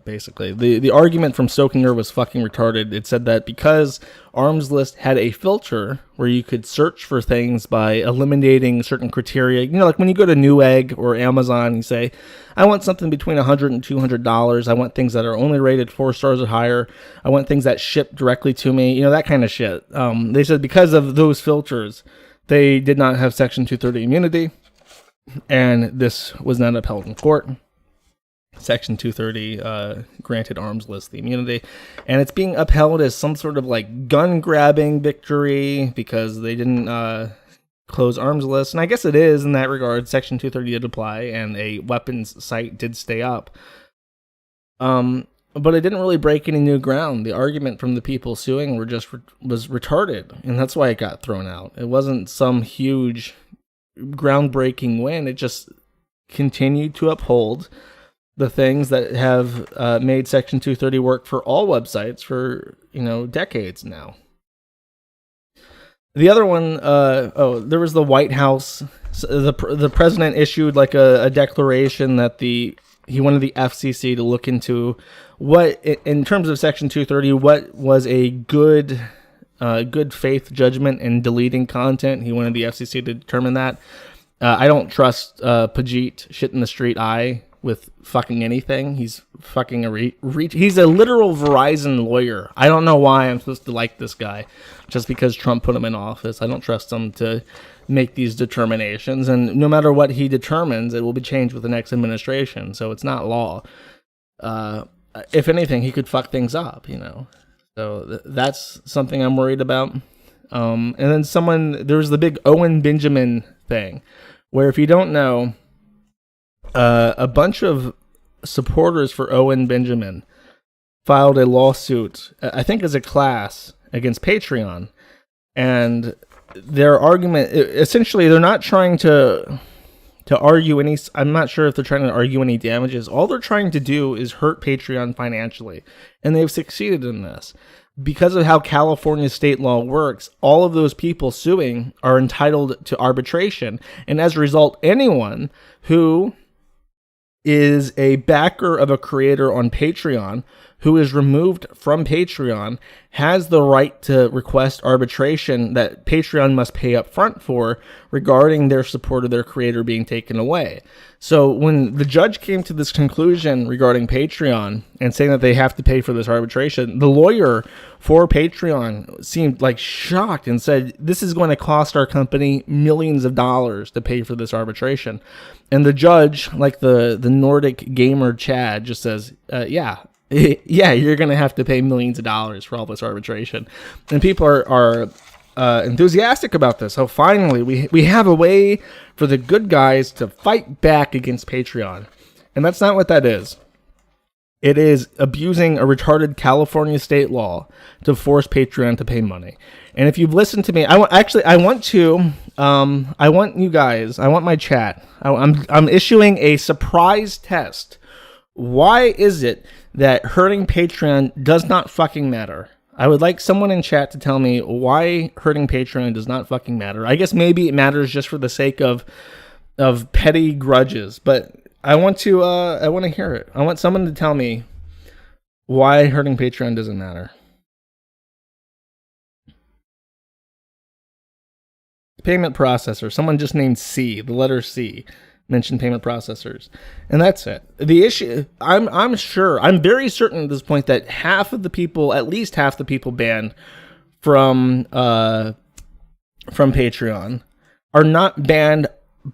Basically, the argument from Stokinger was fucking retarded. It said that because Arms List had a filter where you could search for things by eliminating certain criteria, you know, like when you go to Newegg or Amazon, you say, I want something between $100 and $200. I want things that are only rated 4 stars or higher. I want things that ship directly to me, you know, that kind of shit. They said because of those filters, they did not have Section 230 immunity, and this was not upheld in court. Section 230 granted Arms List the immunity, and it's being upheld as some sort of like gun grabbing victory because they didn't close Arms List, and I guess it is in that regard. Section 230 did apply, and a weapons site did stay up. But it didn't really break any new ground. The argument from the people suing was retarded, and that's why it got thrown out. It wasn't some huge groundbreaking win. It just continued to uphold the things that have made Section 230 work for all websites for, decades now. The other one, there was the White House. The president issued like a declaration that he wanted the FCC to look into what, in terms of Section 230, what was a good faith judgment in deleting content. He wanted the FCC to determine that. I don't trust Pajit shit in the street eye with fucking anything. He's fucking he's a literal Verizon lawyer. I don't know why I'm supposed to like this guy just because Trump put him in office. I don't trust him to make these determinations, and no matter what he determines, it will be changed with the next administration, so it's not law. if anything, he could fuck things up, So that's something I'm worried about. And then there was the big Owen Benjamin thing, where if you don't know, a bunch of supporters for Owen Benjamin filed a lawsuit, I think as a class, against Patreon. And their argument, essentially, they're not trying to argue any, I'm not sure if they're trying to argue any damages. All they're trying to do is hurt Patreon financially. And they've succeeded in this. Because of how California state law works, all of those people suing are entitled to arbitration. And as a result, anyone who is a backer of a creator on Patreon who is removed from Patreon has the right to request arbitration that Patreon must pay up front for regarding their support of their creator being taken away. So when the judge came to this conclusion regarding Patreon and saying that they have to pay for this arbitration, the lawyer for Patreon seemed like shocked and said, this is going to cost our company millions of dollars to pay for this arbitration. And the judge, like the Nordic gamer Chad, just says, yeah, you're going to have to pay millions of dollars for all this arbitration. And people are enthusiastic about this. So finally, we have a way for the good guys to fight back against Patreon. And that's not what that is. It is abusing a retarded California state law to force Patreon to pay money. And if you've listened to me, I want you guys, I want my chat. I'm issuing a surprise test. Why is it that hurting Patreon does not fucking matter? I would like someone in chat to tell me why hurting Patreon does not fucking matter. I guess maybe it matters just for the sake of petty grudges, but I want to hear it. I want someone to tell me why hurting Patreon doesn't matter. Payment processor. Someone just named C, the letter C, mentioned payment processors, and that's it. The issue, I'm very certain at this point that at least half the people banned from Patreon are not banned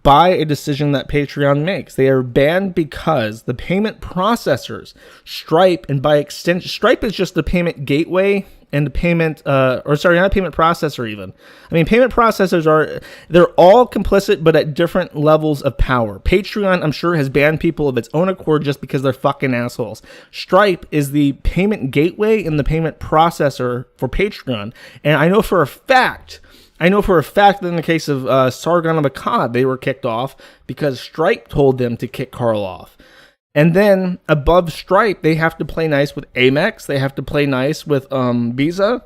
by a decision that Patreon makes. They are banned because the payment processors, Stripe, and by extension, Stripe is just the payment gateway and the payment, not a payment processor even. I mean, payment processors they're all complicit, but at different levels of power. Patreon, I'm sure, has banned people of its own accord just because they're fucking assholes. Stripe is the payment gateway and the payment processor for Patreon. And I know for a fact that in the case of Sargon of Akkad, they were kicked off because Stripe told them to kick Carl off. And then above Stripe, they have to play nice with Amex. They have to play nice with Visa.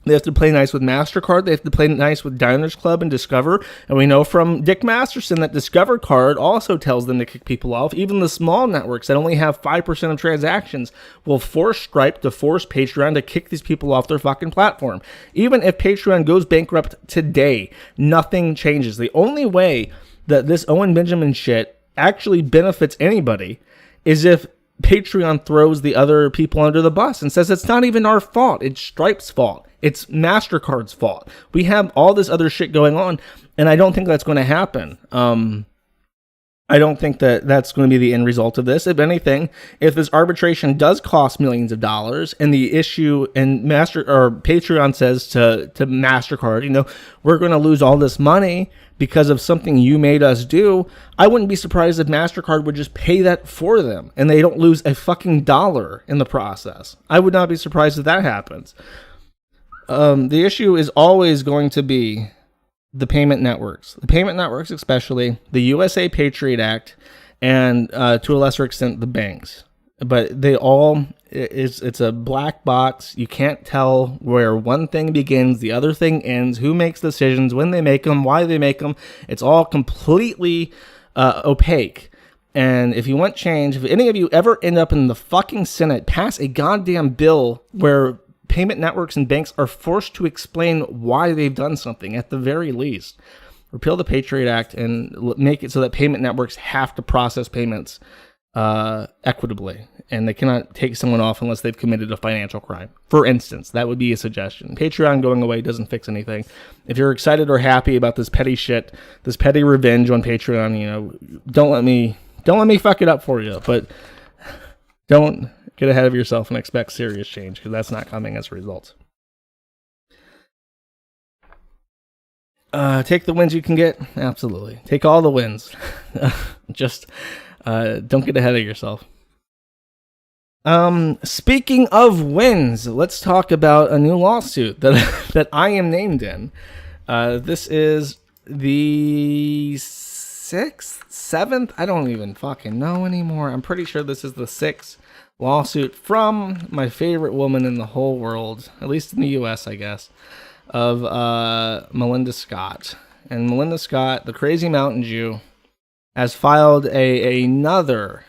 They have to play nice with MasterCard. They have to play nice with Diners Club and Discover. And we know from Dick Masterson that Discover Card also tells them to kick people off. Even the small networks that only have 5% of transactions will force Stripe to force Patreon to kick these people off their fucking platform. Even if Patreon goes bankrupt today, nothing changes. The only way that this Owen Benjamin shit actually benefits anybody is if Patreon throws the other people under the bus and says it's not even our fault. It's Stripe's fault. It's MasterCard's fault. We have all this other shit going on, and I don't think that's going to happen. I don't think that that's going to be the end result of this. If anything, if this arbitration does cost millions of dollars, and the issue and Patreon says to MasterCard, we're going to lose all this money because of something you made us do, I wouldn't be surprised if MasterCard would just pay that for them and they don't lose a fucking dollar in the process. I would not be surprised if that happens. The issue is always going to be the payment networks. The payment networks, especially the USA Patriot Act, and to a lesser extent, the banks. But they all, it's a black box. You can't tell where one thing begins, the other thing ends, who makes decisions, when they make them, why they make them. It's all completely opaque. And if you want change, if any of you ever end up in the fucking Senate, pass a goddamn bill where payment networks and banks are forced to explain why they've done something, at the very least. Repeal the Patriot Act and make it so that payment networks have to process payments equitably, and they cannot take someone off unless they've committed a financial crime. For instance, that would be a suggestion. Patreon going away doesn't fix anything. If you're excited or happy about this petty shit, this petty revenge on Patreon, don't let me fuck it up for you. But Don't get ahead of yourself and expect serious change, because that's not coming as a result. Take the wins you can get. Absolutely. Take all the wins. Just don't get ahead of yourself. Speaking of wins, let's talk about a new lawsuit that I am named in. This is the 6th, 7th? I don't even fucking know anymore. I'm pretty sure this is the 6th lawsuit from my favorite woman in the whole world, at least in the US, I guess, of Melinda Scott. And Melinda Scott, the crazy mountain Jew, has filed another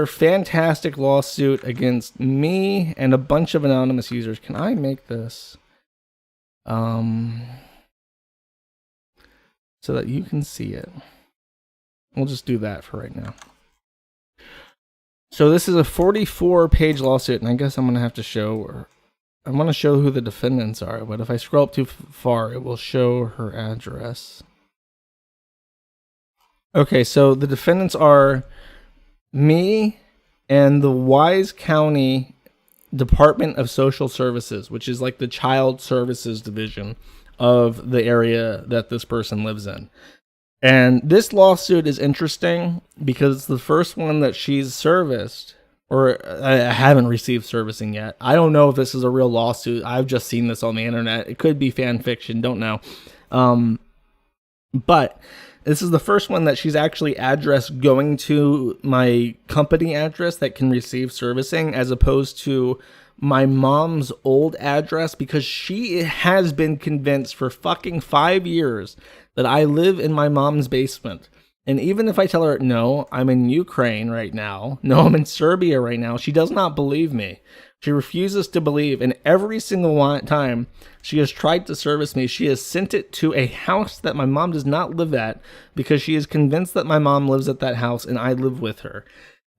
fantastic lawsuit against me and a bunch of anonymous users. Can I make this so that you can see it? We'll just do that for right now. So this is a 44-page lawsuit, and I guess I'm going to have to show, I want to show who the defendants are, but if I scroll up too far, it will show her address. Okay, so the defendants are me and the Wise County Department of Social Services, which is like the child services division of the area that this person lives in. And this lawsuit is interesting because it's the first one that she's serviced, or I haven't received servicing yet. I don't know if this is a real lawsuit. I've just seen this on the internet. It could be fan fiction, don't know. But this is the first one that she's actually addressed going to my company address that can receive servicing, as opposed to my mom's old address, because she has been convinced for fucking 5 years that I live in my mom's basement. And even if I tell her, no, I'm in Ukraine right now, no, I'm in Serbia right now, she does not believe me. She refuses to believe, and every single time she has tried to service me, she has sent it to a house that my mom does not live at, because she is convinced that my mom lives at that house and I live with her.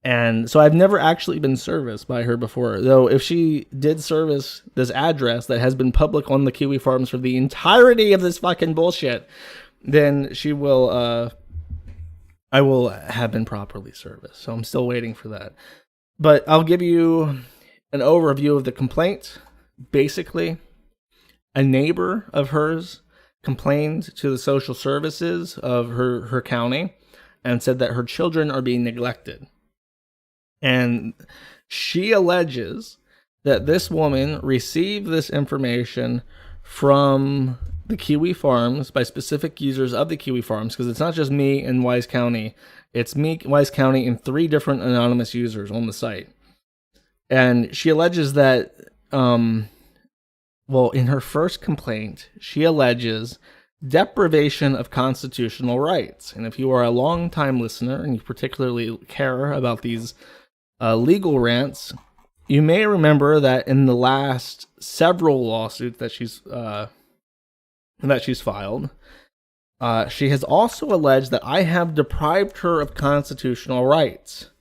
And so I've never actually been serviced by her before, though if she did service this address that has been public on the Kiwi Farms for the entirety of this fucking bullshit, then she will, I will have been properly serviced. So I'm still waiting for that. But I'll give you an overview of the complaint. Basically, a neighbor of hers complained to the social services of her county and said that her children are being neglected. And she alleges that this woman received this information from the Kiwi Farms by specific users of the Kiwi Farms, because it's not just me and Wise County. It's me, Wise County, and 3 different anonymous users on the site. And she alleges that, in her first complaint, she alleges deprivation of constitutional rights. And if you are a long-time listener and you particularly care about these legal rants, you may remember that in the last several lawsuits that she's filed, she has also alleged that I have deprived her of constitutional rights.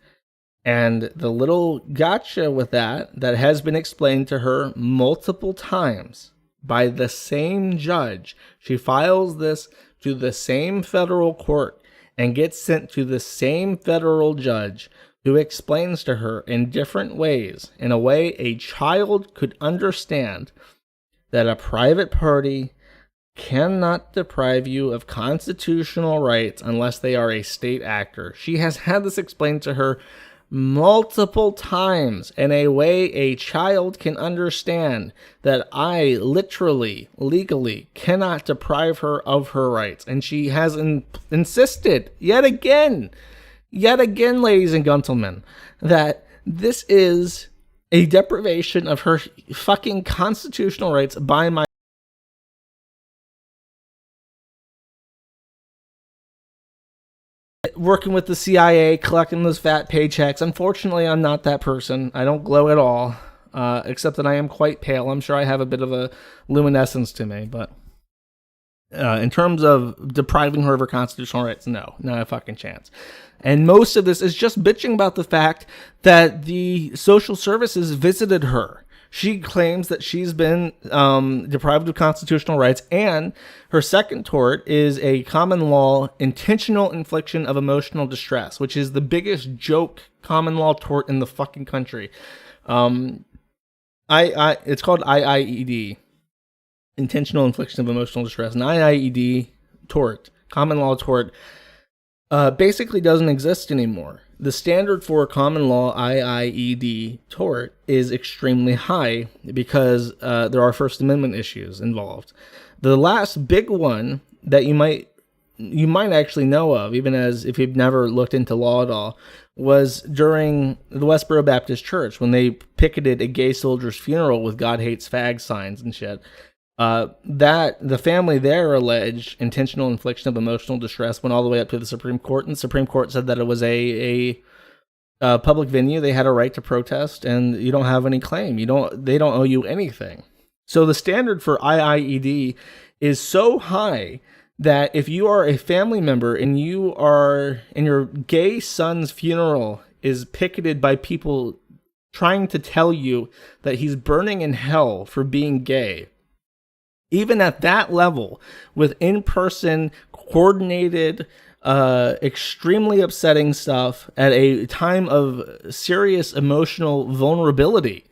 And the little gotcha with that has been explained to her multiple times by the same judge. She files this to the same federal court and gets sent to the same federal judge, who explains to her in different ways, in a way a child could understand, that a private party cannot deprive you of constitutional rights unless they are a state actor. She has had this explained to her multiple times in a way a child can understand, that I literally, legally cannot deprive her of her rights. And she has insisted yet again, ladies and gentlemen, that this is a deprivation of her fucking constitutional rights by my working with the CIA, collecting those fat paychecks. Unfortunately, I'm not that person. I don't glow at all, except that I am quite pale. I'm sure I have a bit of a luminescence to me, but in terms of depriving her of her constitutional rights, no, not a fucking chance. And most of this is just bitching about the fact that the social services visited her. She claims that she's been deprived of constitutional rights, and her second tort is a common law intentional infliction of emotional distress, which is the biggest joke common law tort in the fucking country. It's called IIED, intentional infliction of emotional distress. An IIED tort, common law tort, basically doesn't exist anymore. The standard for common law IIED tort is extremely high because there are First Amendment issues involved. The last big one that you might actually know of, even as if you've never looked into law at all, was during the Westboro Baptist Church when they picketed a gay soldier's funeral with "God hates fag" signs and shit. That the family there alleged intentional infliction of emotional distress went all the way up to the Supreme Court, and the Supreme Court said that it was a public venue. They had a right to protest, and you don't have any claim. They don't owe you anything. So the standard for IIED is so high that if you are a family member and your gay son's funeral is picketed by people trying to tell you that he's burning in hell for being gay, even at that level, with in-person, coordinated, extremely upsetting stuff at a time of serious emotional vulnerability,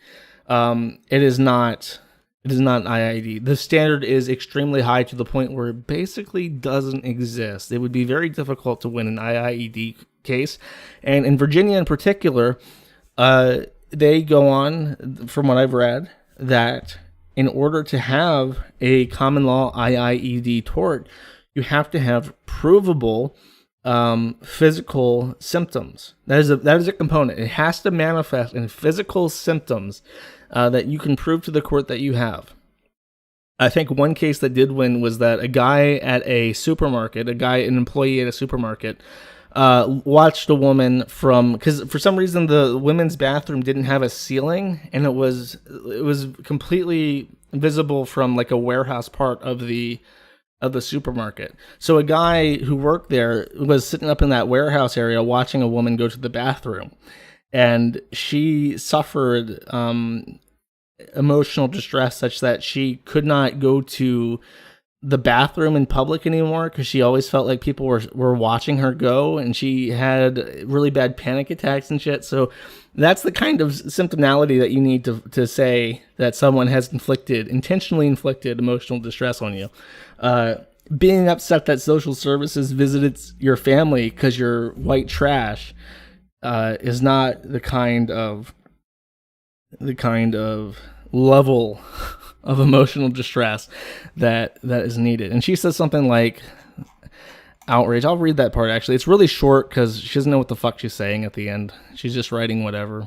it is not IID. The standard is extremely high to the point where it basically doesn't exist. It would be very difficult to win an IIED case. And in Virginia in particular, they go on, from what I've read, that in order to have a common law IIED tort, you have to have provable physical symptoms. That is a component. It has to manifest in physical symptoms that you can prove to the court that you have. I think one case that did win was that a guy at a supermarket, an employee at a supermarket, watched a woman because for some reason the women's bathroom didn't have a ceiling, and it was completely visible from like a warehouse part of the supermarket. So a guy who worked there was sitting up in that warehouse area watching a woman go to the bathroom, and she suffered emotional distress such that she could not go to the bathroom in public anymore because she always felt like people were watching her go, and she had really bad panic attacks and shit. So that's the kind of symptomality that you need to say that someone has intentionally inflicted emotional distress on you. Being upset that social services visited your family because you're white trash is not the kind of level of emotional distress that is needed. And she says something like outrage. I'll read that part, actually. It's really short because she doesn't know what the fuck she's saying at the end. She's just writing whatever.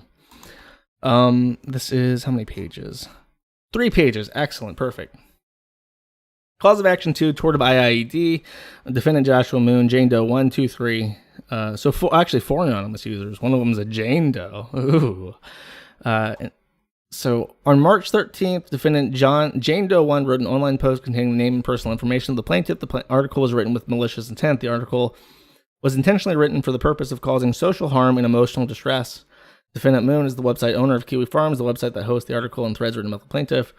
This is how many pages? 3 pages. Excellent. Perfect. Cause of action 2, tort of IIED, defendant Joshua Moon, Jane Doe 1, 2, 3. So 4 anonymous users. One of them is a Jane Doe. Ooh. So on March 13th, defendant Jane Doe 1 wrote an online post containing the name and personal information of the plaintiff. The article was written with malicious intent. The article was intentionally written for the purpose of causing social harm and emotional distress. Defendant Moon is the website owner of Kiwi Farms, the website that hosts the article and threads written about the plaintiff.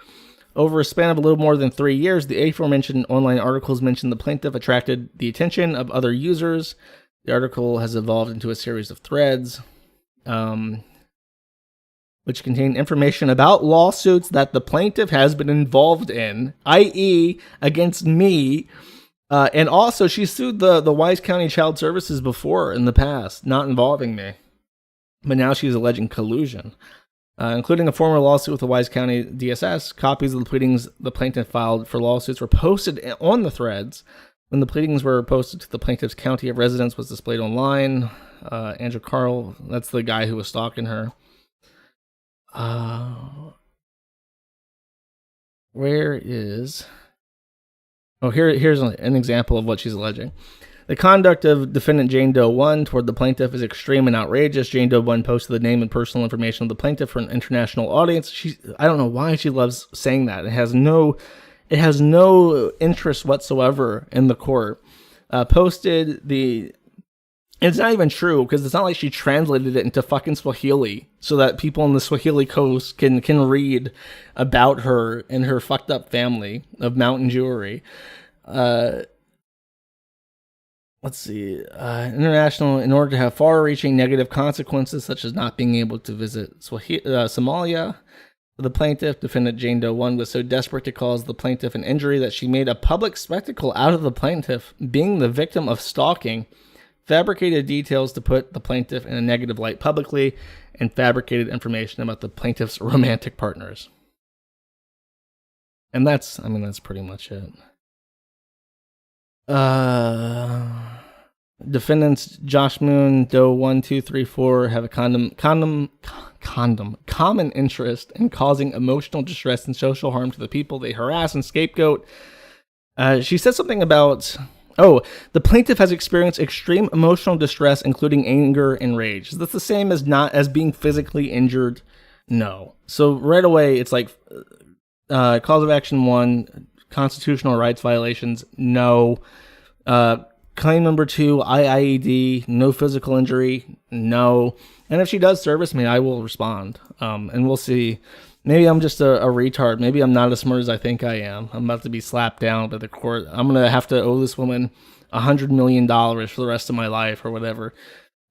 Over a span of a little more than 3 years, the aforementioned online articles mentioned the plaintiff attracted the attention of other users. The article has evolved into a series of threads, which contain information about lawsuits that the plaintiff has been involved in, i.e. against me. And also, she sued the Wise County Child Services before in the past, not involving me. But now she's alleging collusion, including a former lawsuit with the Wise County DSS. Copies of the pleadings the plaintiff filed for lawsuits were posted on the threads. When the pleadings were posted to the plaintiff's county of residence was displayed online. Andrew Carl, that's the guy who was stalking her. Where is... Oh, here's an example of what she's alleging. The conduct of defendant Jane Doe 1 toward the plaintiff is extreme and outrageous. Jane Doe 1 posted the name and personal information of the plaintiff for an international audience. I don't know why she loves saying that. It has no interest whatsoever in the court. Posted the And it's not even true, because it's not like she translated it into fucking Swahili so that people on the Swahili coast can read about her and her fucked up family of mountain Jewelry. Let's see. International, in order to have far-reaching negative consequences, such as not being able to visit Somalia. The plaintiff, defendant Jane Doe 1, was so desperate to cause the plaintiff an injury that she made a public spectacle out of the plaintiff being the victim of stalking, fabricated details to put the plaintiff in a negative light publicly, and fabricated information about the plaintiff's romantic partners. And that's pretty much it. Defendants Josh Moon, Doe 1, 2, 3, 4 have a common interest in causing emotional distress and social harm to the people they harass and scapegoat. She said something about, the plaintiff has experienced extreme emotional distress, including anger and rage. Is that the same as being physically injured? No. So right away, it's like cause of action 1, constitutional rights violations. No. Claim number 2, IIED, no physical injury. No. And if she does service me, I will respond. And we'll see. Maybe I'm just a retard. Maybe I'm not as smart as I think I am. I'm about to be slapped down by the court. I'm going to have to owe this woman $100 million for the rest of my life or whatever.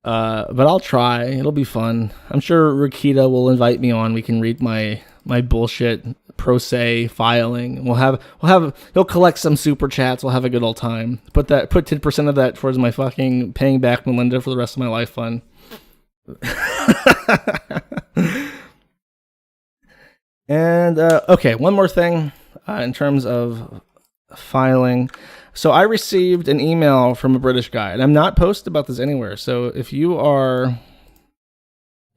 But I'll try. It'll be fun. I'm sure Rakita will invite me on. We can read my bullshit pro se filing. He'll collect some super chats. We'll have a good old time. Put 10% of that towards my fucking paying back Melinda for the rest of my life fund. And okay, one more thing in terms of filing. So I received an email from a British guy, and I'm not posted about this anywhere. So if you are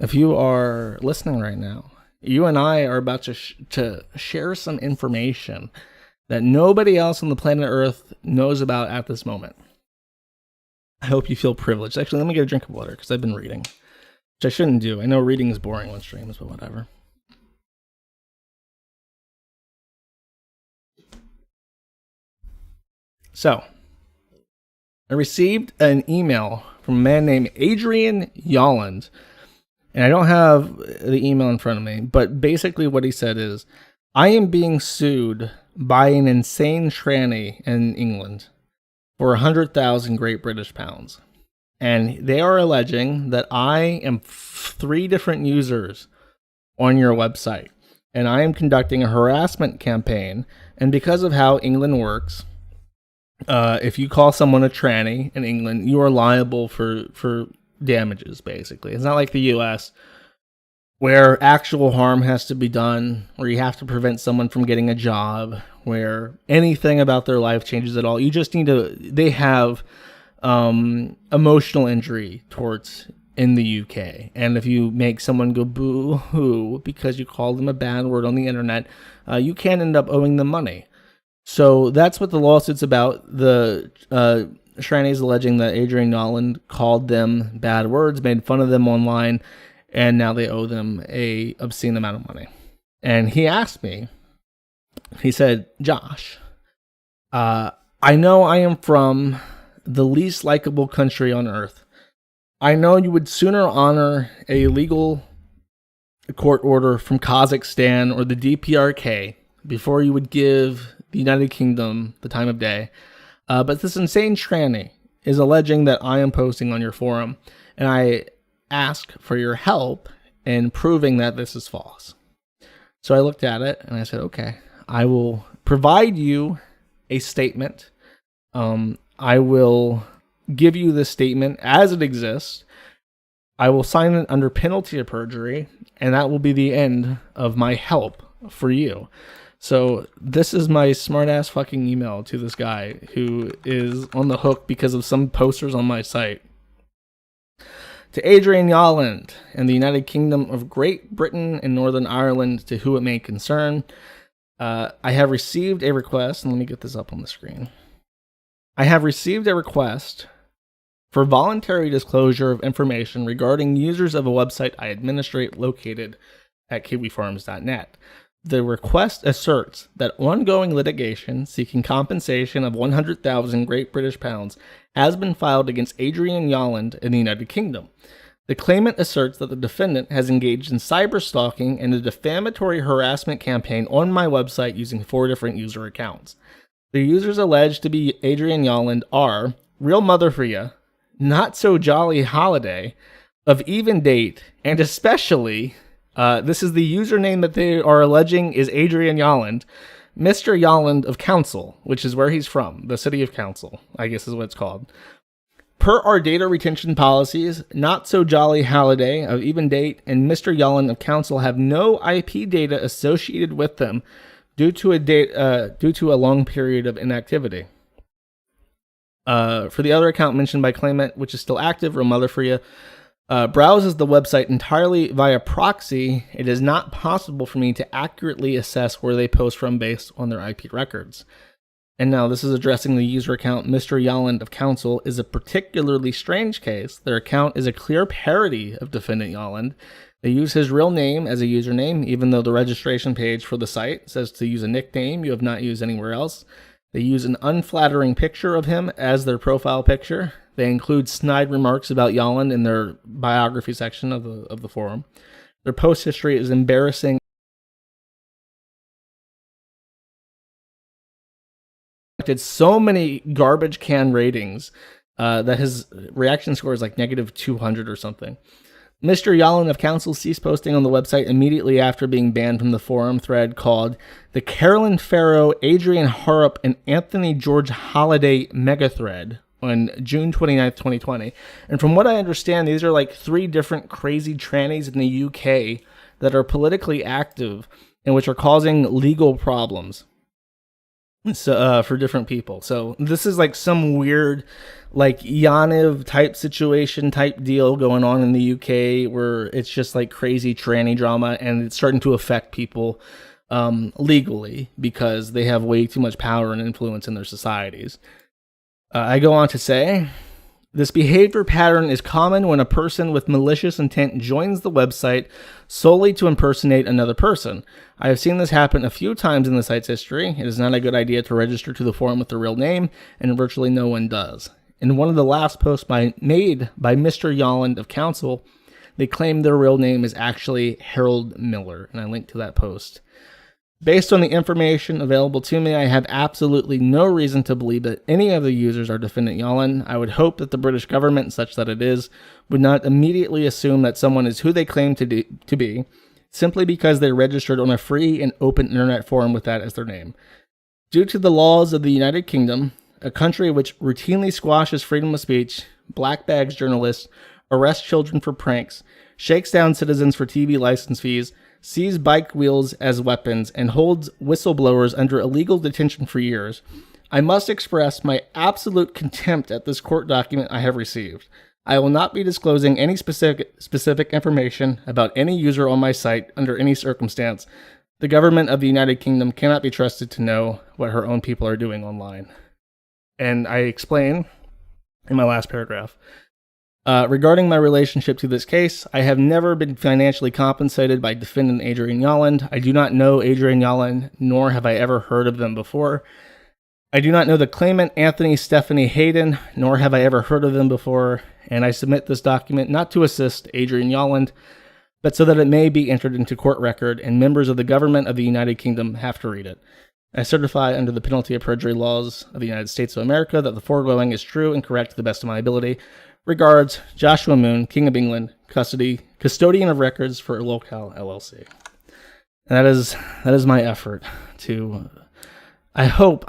listening right now, you and I are about to share some information that nobody else on the planet Earth knows about at this moment. I hope you feel privileged. Actually, let me get a drink of water because I've been reading, which I shouldn't do. I know reading is boring on streams, but whatever. So, I received an email from a man named Adrian Yolland, and I don't have the email in front of me, but basically what he said is, I am being sued by an insane tranny in England for 100,000 Great British pounds. And they are alleging that I am 3 different users on your website, and I am conducting a harassment campaign, and because of how England works, if you call someone a tranny in England, you are liable for damages, basically. It's not like the US, where actual harm has to be done, where you have to prevent someone from getting a job, where anything about their life changes at all. You just need they have emotional injury torts in the UK. And if you make someone go boo-hoo because you called them a bad word on the internet, you can end up owing them money. So that's what the lawsuit's about. The trannies alleging that Adrian Noland called them bad words, made fun of them online, and now they owe them a obscene amount of money. And he asked me, he said, Josh, I know I am from the least likable country on earth. I know you would sooner honor a legal court order from Kazakhstan or the DPRK before you would give the United Kingdom the time of day. But this insane tranny is alleging that I am posting on your forum, and I ask for your help in proving that this is false. So I looked at it and I said, okay, I will provide you a statement. I will give you this statement as it exists. I will sign it under penalty of perjury, and that will be the end of my help for you. So this is my smart-ass fucking email to this guy who is on the hook because of some posters on my site. To Adrian Yolland in the United Kingdom of Great Britain and Northern Ireland, to who it may concern, I have received a request, and let me get this up on the screen. I have received a request for voluntary disclosure of information regarding users of a website I administrate located at kiwifarms.net. The request asserts that ongoing litigation seeking compensation of 100,000 Great British pounds has been filed against Adrian Yolland in the United Kingdom. The claimant asserts that the defendant has engaged in cyberstalking and a defamatory harassment campaign on my website using 4 different user accounts. The users alleged to be Adrian Yolland are Real Mother Fria, Not So Jolly Holiday, Of Even Date, and especially, this is the username that they are alleging is Adrian Yolland, Mr. Yolland of Council, which is where he's from, the city of Council, I guess is what it's called. Per our data retention policies, Not So Jolly Holiday, Of Even Date, and Mr. Yolland of Council have no IP data associated with them due to a long period of inactivity. For the other account mentioned by claimant, which is still active, Real Mother Fria, browses the website entirely via proxy. It is not possible for me to accurately assess where they post from based on their IP records. And now this is addressing the user account Mr. Yolland of Council is a particularly strange case. Their account is a clear parody of defendant Yolland. They use his real name as a username, even though the registration page for the site says to use a nickname you have not used anywhere else. They use an unflattering picture of him as their profile picture. They include snide remarks about Yolland in their biography section of the forum. Their post history is embarrassing. Did so many garbage can ratings that his reaction score is like -200 or something. Mr. Yolland of Council ceased posting on the website immediately after being banned from the forum thread called the Carolyn Farrow, Adrian Harrop, and Anthony George Holiday Mega Thread on June 29th, 2020. And from what I understand, these are like 3 different crazy trannies in the UK that are politically active and which are causing legal problems. So, for different people. So this is like some weird, like Yaniv type situation type deal going on in the UK where it's just like crazy tranny drama and it's starting to affect people legally because they have way too much power and influence in their societies. I go on to say, this behavior pattern is common when a person with malicious intent joins the website solely to impersonate another person. I have seen this happen a few times in the site's history. It is not a good idea to register to the forum with the real name, and virtually no one does. In one of the last posts made by Mr. Yolland of Council, they claim their real name is actually Harold Miller, and I link to that post. Based on the information available to me, I have absolutely no reason to believe that any of the users are defendant Yolland. I would hope that the British government, such that it is, would not immediately assume that someone is who they claim to be, simply because they registered on a free and open internet forum with that as their name. Due to the laws of the United Kingdom, a country which routinely squashes freedom of speech, black bags journalists, arrests children for pranks, shakes down citizens for TV license fees, sees bike wheels as weapons, and holds whistleblowers under illegal detention for years, I must express my absolute contempt at this court document I have received. I will not be disclosing any specific information about any user on my site under any circumstance. The government of the United Kingdom cannot be trusted to know what her own people are doing online. And I explain in my last paragraph, regarding my relationship to this case, I have never been financially compensated by defendant Adrian Yolland. I do not know Adrian Yolland, nor have I ever heard of them before. I do not know the claimant Anthony Stephanie Hayden, nor have I ever heard of them before, and I submit this document not to assist Adrian Yolland, but so that it may be entered into court record and members of the government of the United Kingdom have to read it. I certify under the penalty of perjury laws of the United States of America that the foregoing is true and correct to the best of my ability. Regards, Joshua Moon, King of England, custodian of records for Locale LLC. And that is my effort to, I hope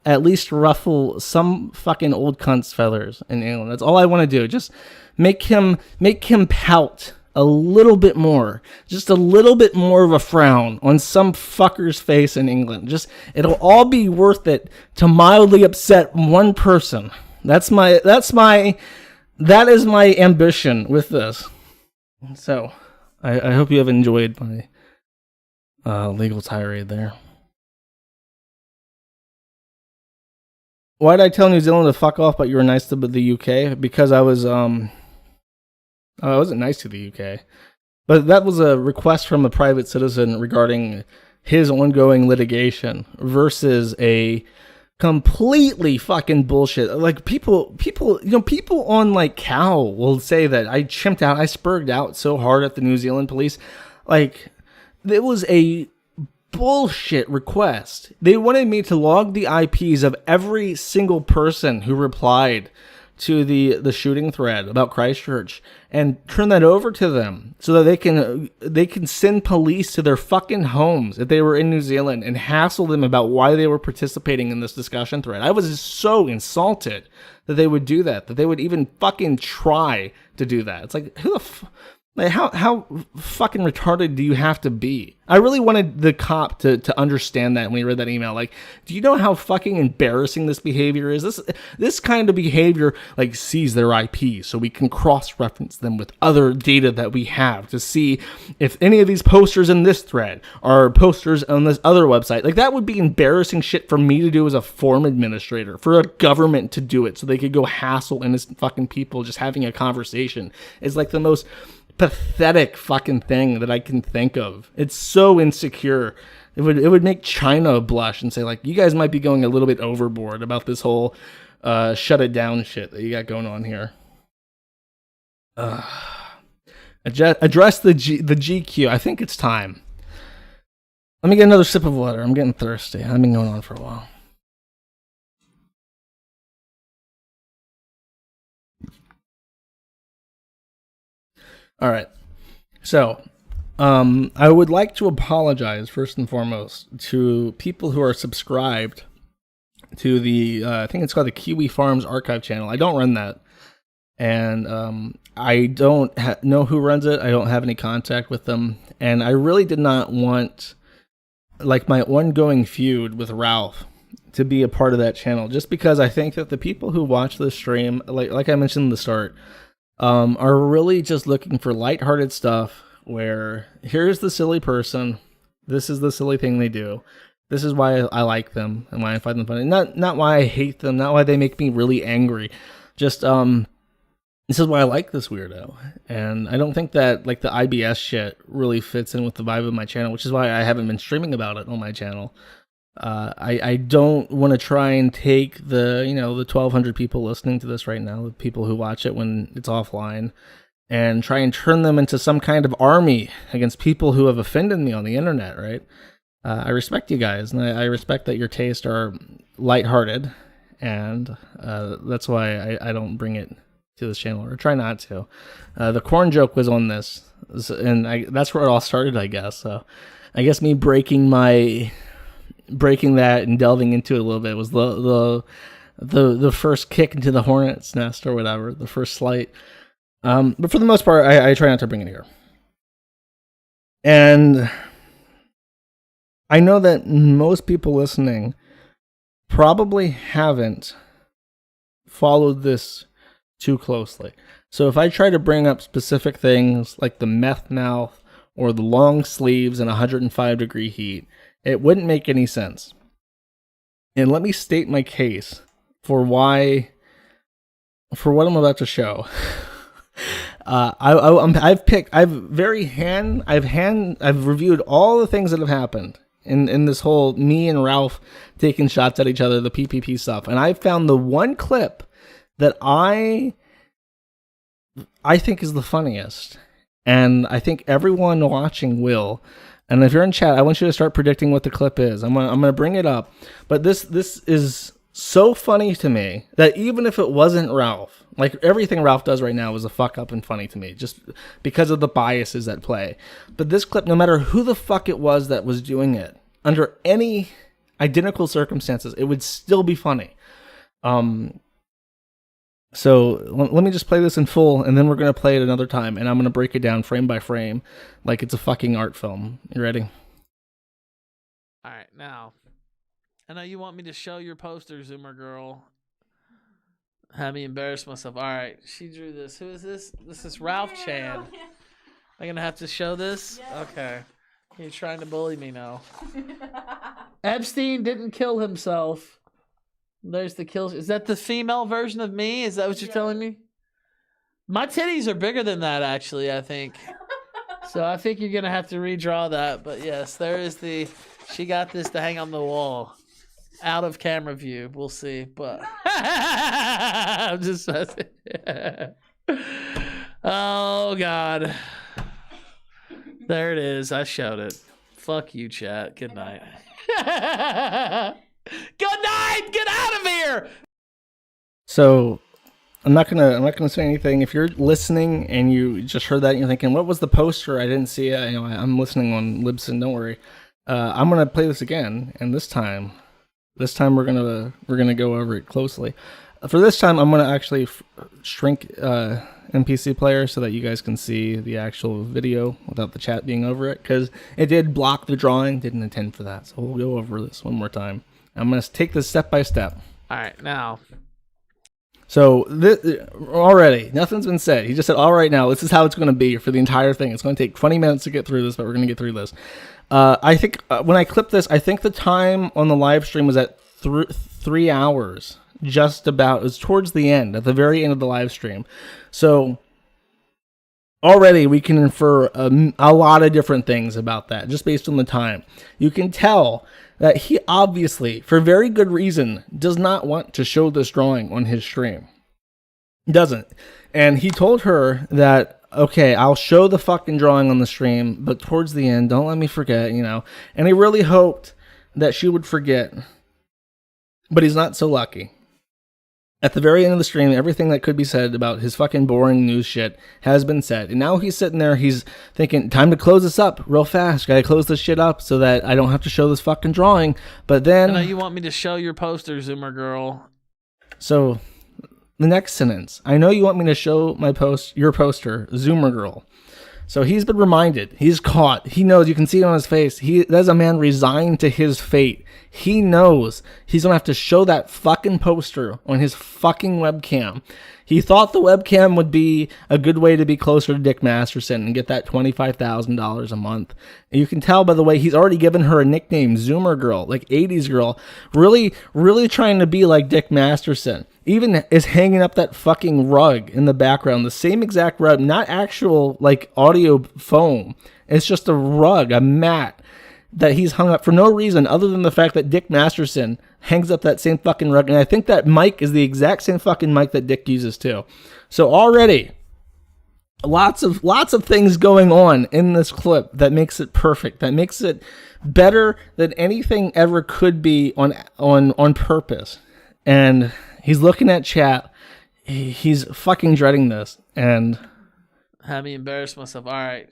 at least ruffle some fucking old cunt's feathers in England. That's all I want to do. Just make him pout a little bit more, just a little bit more of a frown on some fucker's face in England. Just, it'll all be worth it to mildly upset one person. That is my ambition with this. So, I hope you have enjoyed my legal tirade there. Why did I tell New Zealand to fuck off, but you were nice to the UK? Because I wasn't nice to the UK. But that was a request from a private citizen regarding his ongoing litigation versus a completely fucking bullshit. Like people, people on like Cow will say that I chimped out, I spurred out so hard at the New Zealand police. Like, it was a bullshit request. They wanted me to log the IPs of every single person who replied to the shooting thread about Christchurch and turn that over to them so that they can send police to their fucking homes if they were in New Zealand and hassle them about why they were participating in this discussion thread. I was just so insulted that they would do that they would even fucking try to do that. It's like, who the like, how fucking retarded do you have to be? I really wanted the cop to understand that when he read that email. Like, do you know how fucking embarrassing this behavior is? This kind of behavior, like, sees their IP so we can cross-reference them with other data that we have to see if any of these posters in this thread are posters on this other website. Like, that would be embarrassing shit for me to do as a form administrator, for a government to do it so they could go hassle innocent fucking people just having a conversation. It's like the most pathetic fucking thing that I can think of. It's so insecure. It would make China blush and say, like, you guys might be going a little bit overboard about this whole shut it down shit that you got going on here. Address the GQ. I think it's time. Let me get another sip of water. I'm getting thirsty. I've been going on for a while. All right. So, I would like to apologize first and foremost to people who are subscribed to the, I think it's called the Kiwi Farms Archive channel. I don't run that. And I don't know who runs it. I don't have any contact with them. And I really did not want, like, my ongoing feud with Ralph to be a part of that channel. Just because I think that the people who watch this stream, like I mentioned in the start, are really just looking for lighthearted stuff where here's the silly person, this is the silly thing they do, this is why I like them and why I find them funny. Not why I hate them, not why they make me really angry. Just this is why I like this weirdo. And I don't think that like the IBS shit really fits in with the vibe of my channel, which is why I haven't been streaming about it on my channel. I don't want to try and take the 1,200 people listening to this right now, the people who watch it when it's offline, and try and turn them into some kind of army against people who have offended me on the internet, right? I respect you guys, and I respect that your tastes are lighthearted, and that's why I don't bring it to this channel, or try not to. The corn joke was on this, and that's where it all started, I guess. So I guess me breaking that and delving into it a little bit was the first kick into the hornet's nest or whatever, the first slight. But for the most part, I try not to bring it here. And I know that most people listening probably haven't followed this too closely. So if I try to bring up specific things like the meth mouth or the long sleeves in 105-degree heat, it wouldn't make any sense. And let me state my case for what I'm about to show. I've reviewed all the things that have happened in this whole me and Ralph taking shots at each other, the PPP stuff, and I found the one clip that I think is the funniest, and I think everyone watching will. And if you're in chat, I want you to start predicting what the clip is. I'm gonna bring it up. But this is so funny to me that even if it wasn't Ralph, like everything Ralph does right now is a fuck up and funny to me, just because of the biases at play. But this clip, no matter who the fuck it was that was doing it, under any identical circumstances, it would still be funny. So let me just play this in full, and then we're going to play it another time, and I'm going to break it down frame by frame like it's a fucking art film. You ready? All right, now, I know you want me to show your poster, Zoomer girl. Have me embarrass myself. All right, she drew this. Who is this? This is Ralph Chan. I'm going to have to show this? Yes. Okay. You're trying to bully me now. Epstein didn't kill himself. There's the kill. Is that the female version of me? Is that what you're telling me? My titties are bigger than that, actually, I think. So I think you're gonna have to redraw that. But yes, there is the. She got this to hang on the wall, out of camera view. We'll see, but I'm just messing. Oh God, there it is. I showed it. Fuck you, chat. Good night. Good night. Get out of here. So I'm not gonna say anything. If you're listening and you just heard that and you're thinking, what was the poster? I didn't see it. I'm listening on Libsyn. Don't worry. I'm gonna play this again, and this time we're gonna go over it closely. For this time, I'm gonna actually shrink NPC player so that you guys can see the actual video without the chat being over it, because it did block the drawing. Didn't intend for that. So we'll go over this one more time. I'm gonna take this step by step. All right, now. So already, nothing's been said. He just said, all right, now, this is how it's going to be for the entire thing. It's going to take 20 minutes to get through this, but we're going to get through this. I think when I clipped this, I think the time on the live stream was at 3 hours, just about. It was towards the end, at the very end of the live stream. So already we can infer a lot of different things about that, just based on the time. You can tell that he obviously, for very good reason, does not want to show this drawing on his stream. He doesn't. And he told her that, okay, I'll show the fucking drawing on the stream, but towards the end, don't let me forget, And he really hoped that she would forget. But he's not so lucky. At the very end of the stream, everything that could be said about his fucking boring news shit has been said. And now he's sitting there, he's thinking, time to close this up real fast. Gotta close this shit up so that I don't have to show this fucking drawing. But then... I know you want me to show your poster, Zoomer Girl. So, the next sentence. I know you want me to show your poster, Zoomer Girl. So he's been reminded. He's caught. He knows. You can see it on his face. There's a man resigned to his fate. He knows he's going to have to show that fucking poster on his fucking webcam. He thought the webcam would be a good way to be closer to Dick Masterson and get that $25,000 a month. And you can tell by the way he's already given her a nickname, Zoomer Girl, like 80s girl. Really, really trying to be like Dick Masterson. Even is hanging up that fucking rug in the background, the same exact rug, not actual like audio foam. It's just a rug, a mat that he's hung up for no reason other than the fact that Dick Masterson hangs up that same fucking rug. And I think that mic is the exact same fucking mic that Dick uses too. So already lots of things going on in this clip that makes it perfect, that makes it better than anything ever could be on purpose. And he's looking at chat. He's fucking dreading this and Had me embarrass myself. All right.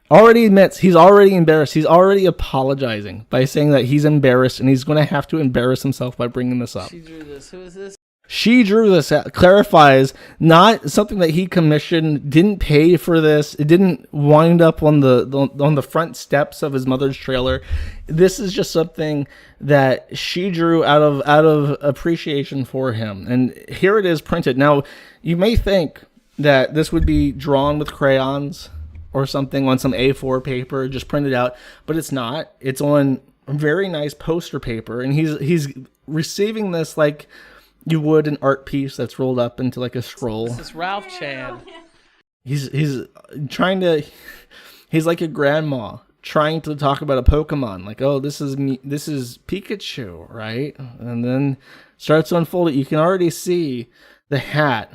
Already admits he's already embarrassed. He's already apologizing by saying that he's embarrassed and he's going to have to embarrass himself by bringing this up. She drew this. Who is this? She drew this. Clarifies not something that he commissioned. Didn't pay for this. It didn't wind up on the front steps of his mother's trailer. This is just something that she drew out of appreciation for him. And here it is printed. Now you may think that this would be drawn with crayons or something on some A4 paper, just printed out, but it's not. It's on very nice poster paper, and he's receiving this like you would an art piece that's rolled up into like a scroll. This is Ralph Chan. He's trying to. He's like a grandma trying to talk about a Pokemon, like, oh, this is me. This is Pikachu, right? And then starts to unfold it. You can already see the hat.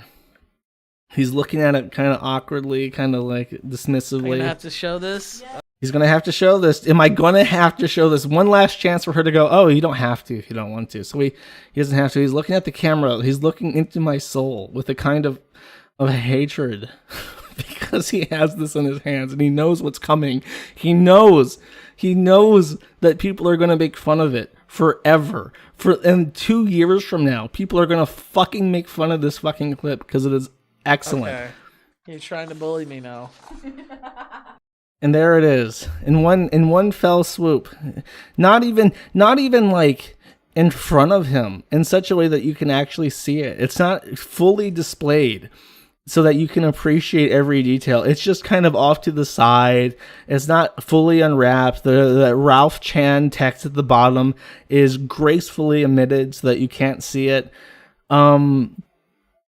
He's looking at it kind of awkwardly, kind of like dismissively. Are you gonna have to show this? He's going to have to show this. Am I going to have to show this? One last chance for her to go, oh, you don't have to if you don't want to. So he doesn't have to. He's looking at the camera. He's looking into my soul with a kind of hatred because he has this in his hands and he knows what's coming. He knows that people are going to make fun of it forever. And 2 years from now, people are going to fucking make fun of this fucking clip because it is excellent. Okay. You're trying to bully me now. And there it is, in one fell swoop. Not even like in front of him, in such a way that you can actually see it. It's not fully displayed so that you can appreciate every detail. It's just kind of off to the side. It's not fully unwrapped. The Ralph Chan text at the bottom is gracefully omitted so that you can't see it.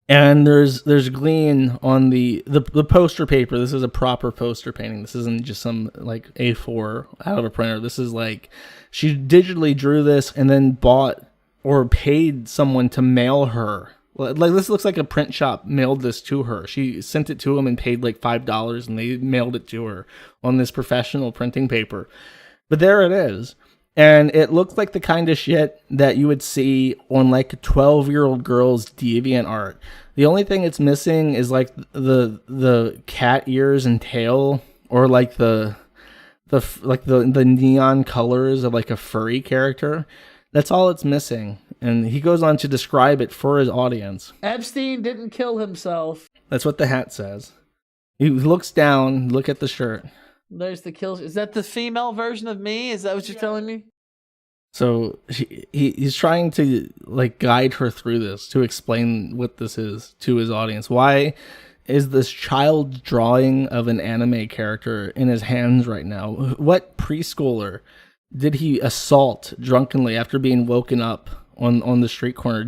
And there's gleam on the poster paper. This is a proper poster painting. This isn't just some like A4 out of a printer. This is like she digitally drew this and then bought or paid someone to mail her. Like this looks like a print shop mailed this to her. She sent it to them and paid like $5 and they mailed it to her on this professional printing paper. But there it is. And it looks like the kind of shit that you would see on like a 12-year-old girl's deviant art. The only thing it's missing is like the cat ears and tail, or like the neon colors of like a furry character. That's all it's missing. And he goes on to describe it for his audience. Epstein didn't kill himself. That's what the hat says. He looks down, look at the shirt. There's the kill. Is that the female version of me? Is that what you're telling me? So he's trying to like guide her through this, to explain what this is to his audience. Why is this child drawing of an anime character in his hands right now? What preschooler did he assault drunkenly after being woken up on the street corner?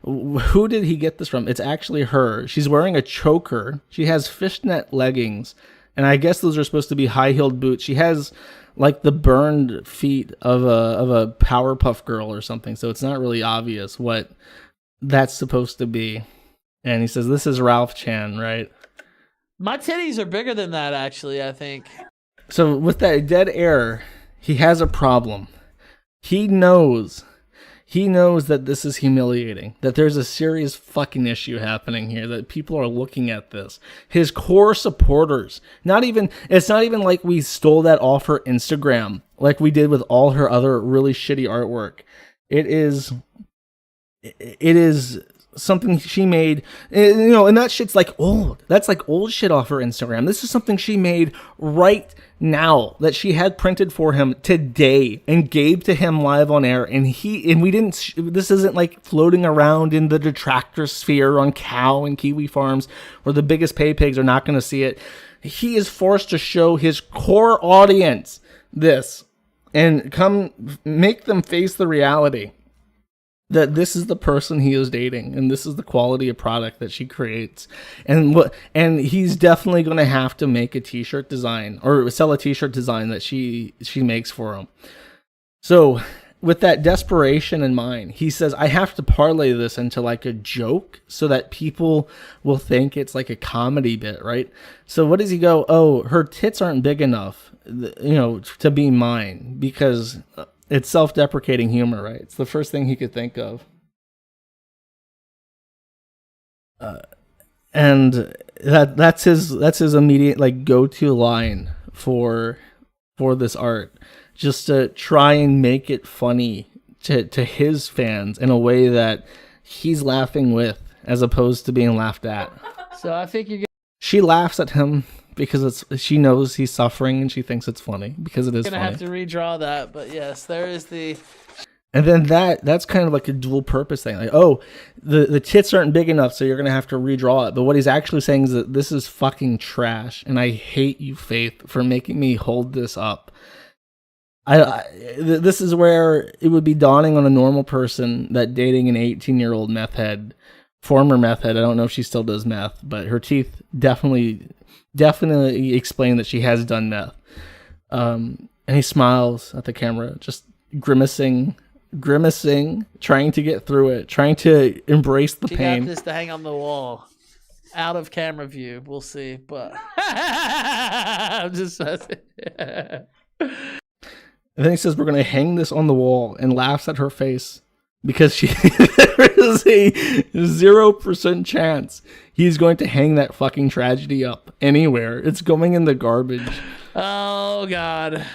Who did he get this from? It's actually her. She's wearing a choker. She has fishnet leggings. And I guess those are supposed to be high-heeled boots. She has like the burned feet of a Powerpuff Girl or something. So it's not really obvious what that's supposed to be. And he says, this is Ralph Chan, right? My titties are bigger than that, actually, I think. So with that dead air, he has a problem. He knows that this is humiliating, that there's a serious fucking issue happening here, that people are looking at this. His core supporters, it's not even like we stole that off her Instagram, like we did with all her other really shitty artwork. It is something she made, and that shit's like old. That's like old shit off her Instagram. This is something she made right now, that she had printed for him today and gave to him live on air. And we didn't, this isn't like floating around in the detractor sphere on Cow and Kiwi Farms where the biggest pay pigs are not going to see it. He is forced to show his core audience this and make them face the reality that this is the person he is dating and this is the quality of product that she creates. And he's definitely going to have to make a t-shirt design or sell a t-shirt design that she makes for him. So with that desperation in mind, he says, I have to parlay this into like a joke so that people will think it's like a comedy bit, right? So what does he go? Oh, her tits aren't big enough, to be mine, because it's self-deprecating humor, right? It's the first thing he could think of. And that's his immediate like go-to line for this art, just to try and make it funny to his fans in a way that he's laughing with, as opposed to being laughed at. So I think she laughs at him because she knows he's suffering and she thinks it's funny because it is funny. Gonna have to redraw that, but yes, there is the. And then that's kind of like a dual purpose thing. Like, oh, the tits aren't big enough, so you're gonna have to redraw it. But what he's actually saying is that this is fucking trash, and I hate you, Faith, for making me hold this up. This is where it would be dawning on a normal person that dating an 18-year-old meth head, former meth head. I don't know if she still does meth, but her teeth definitely explain that she has done meth. And he smiles at the camera, just grimacing, trying to get through it, trying to embrace the pain. Got this to hang on the wall, out of camera view. We'll see, but I'm just messing. And then he says, we're going to hang this on the wall, and laughs at her face because there is a 0% chance he's going to hang that fucking tragedy up anywhere. It's going in the garbage. Oh, God.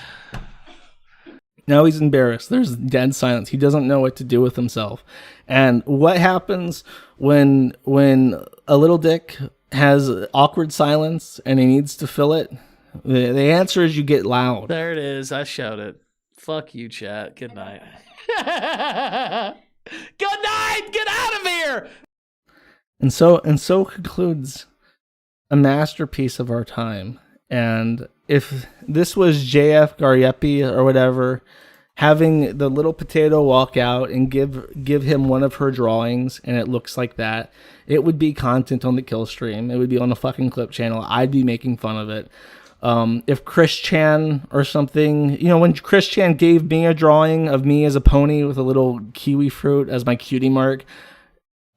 Now he's embarrassed. There's dead silence. He doesn't know what to do with himself. And what happens when a little dick has awkward silence and he needs to fill it? The answer is you get loud. There it is. I shouted. Fuck you, chat. Good night. Good night. Get out of here. And so concludes a masterpiece of our time. And if this was JF Garyepi or whatever having the little potato walk out and give him one of her drawings, and it looks like that, it would be content on the kill stream. It would be on the fucking clip channel. I'd be making fun of it. If Chris Chan or something, you know, when Chris Chan gave me a drawing of me as a pony with a little kiwi fruit as my cutie mark,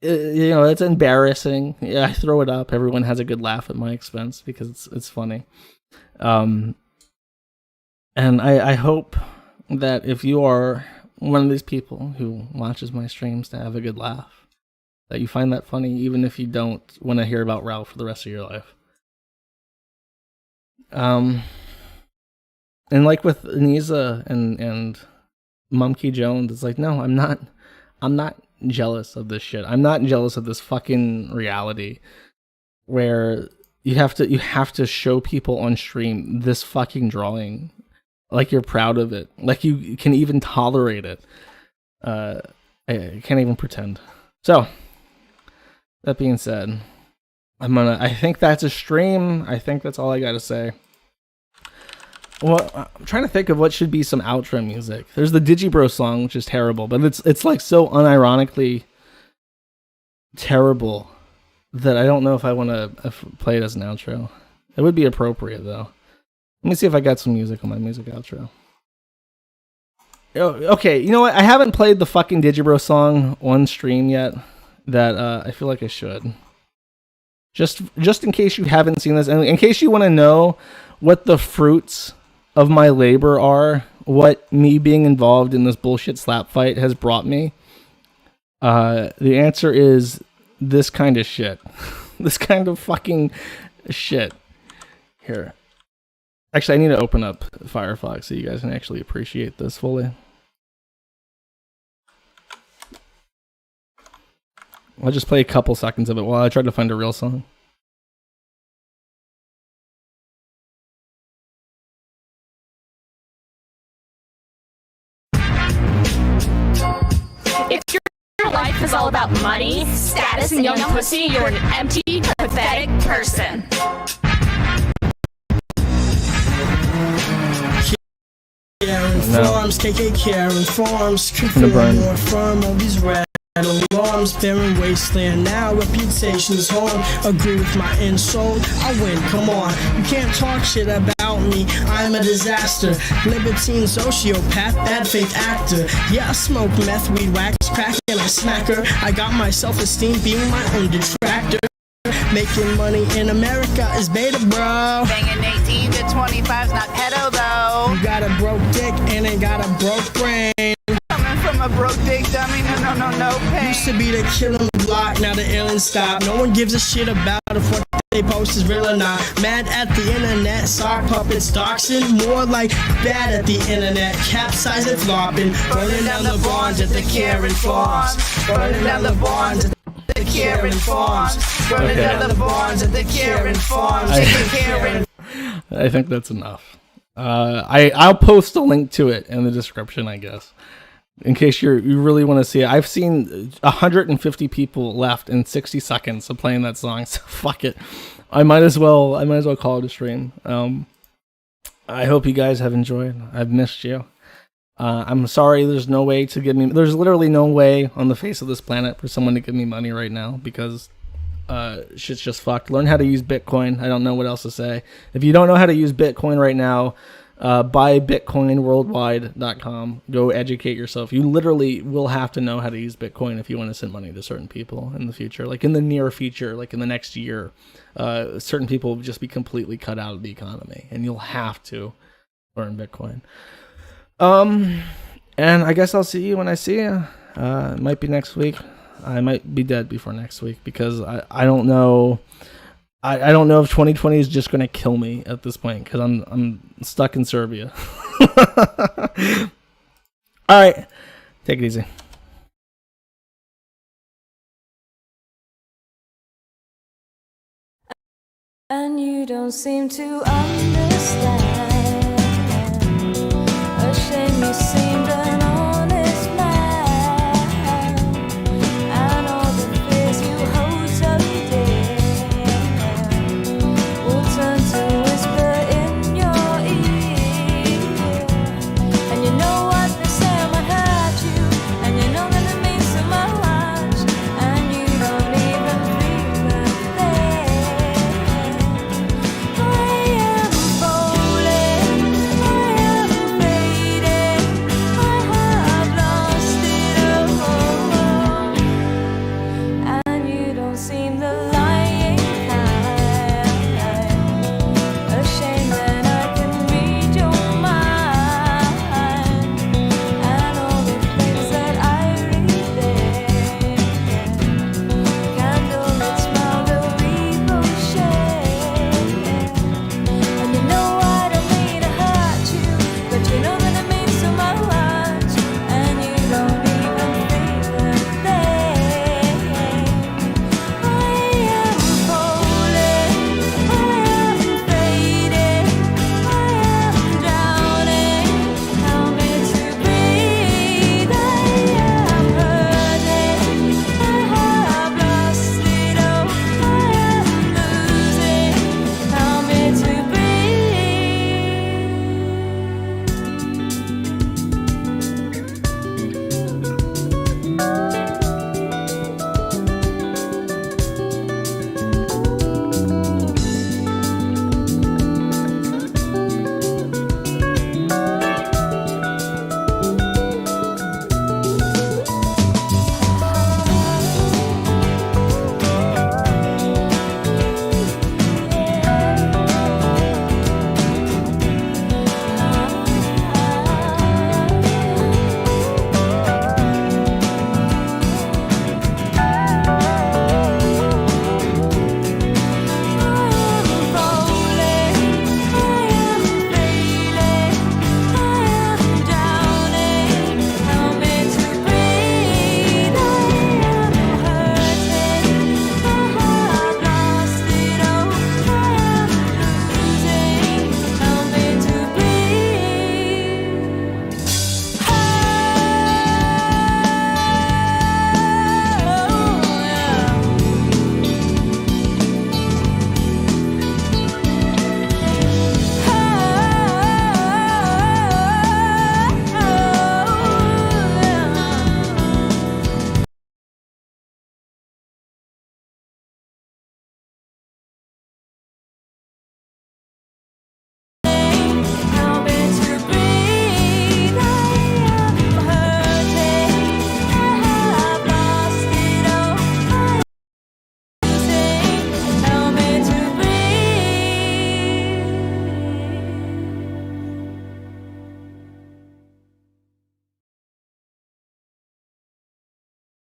you know, it's embarrassing. Yeah, I throw it up. Everyone has a good laugh at my expense because it's funny. And I hope that if you are one of these people who watches my streams to have a good laugh, that you find that funny, even if you don't want to hear about Ralph for the rest of your life. And like with Anisa and Mumkey Jones, it's like, no, I'm not jealous of this shit. I'm not jealous of this fucking reality where you have to show people on stream this fucking drawing like you're proud of it, like you can even tolerate it. I can't even pretend. So that being said, I think that's a stream. I think that's all I gotta say. Well, I'm trying to think of what should be some outro music. There's the Digibro song, which is terrible, but it's like so unironically terrible that I don't know if I want to play it as an outro. It would be appropriate though. Let me see if I got some music on my music outro. Okay, you know what? I haven't played the fucking Digibro song on stream yet. That I feel like I should. Just in case you haven't seen this, and in case you want to know what the fruits of my labor are, what me being involved in this bullshit slap fight has brought me, the answer is this kind of shit. This kind of fucking shit. Here. Actually, I need to open up Firefox so you guys can actually appreciate this fully. I'll just play a couple seconds of it while I try to find a real song. If your life is all about money, status, and young pussy, you're an empty, pathetic person. Farms, KK Karen Farms, conform more firm on these red alarms, barren wasteland now, reputation's harm. Agree with my insult, I win, come on. You can't talk shit about me, I'm a disaster. Libertine, sociopath, bad faith actor. Yeah, I smoke meth, weed, wax, crack, and I smack her. I got my self-esteem being my own detractor. Making money in America is beta, bro. Banging 18 to 25's not pedo, though. You got a broke dick and ain't got a broke brain. Coming from a broke dick dummy, no pain. Used to be the killing block, now the alien stop. No one gives a shit about if what they post is real or not. Mad at the internet, sock puppets doxing. More like bad at the internet, capsizing, flopping. Burning down the bonds at the Karen Farms. Burning down the bonds at the Karen Farms. Burning down the bonds at the Karen Farms. I think that's enough. I'll post a link to it in the description, I guess, in case you really want to see it. I've seen 150 people left in 60 seconds of playing that song, so fuck it. I might as well call it a stream. I hope you guys have enjoyed. I've missed you. I'm sorry there's no way to give me... There's literally no way on the face of this planet for someone to give me money right now because shit's just fucked. Learn how to use Bitcoin. I don't know what else to say. If you don't know how to use Bitcoin right now, buy bitcoinworldwide.com. Go educate yourself. You literally will have to know how to use Bitcoin if you want to send money to certain people in the future. Like in the near future, like in the next year, certain people will just be completely cut out of the economy and you'll have to learn Bitcoin. And I guess I'll see you when I see you. It might be next week. I might be dead before next week because I don't know. I don't know if 2020 is just going to kill me at this point because I'm stuck in Serbia. All right. Take it easy. And you don't seem to understand.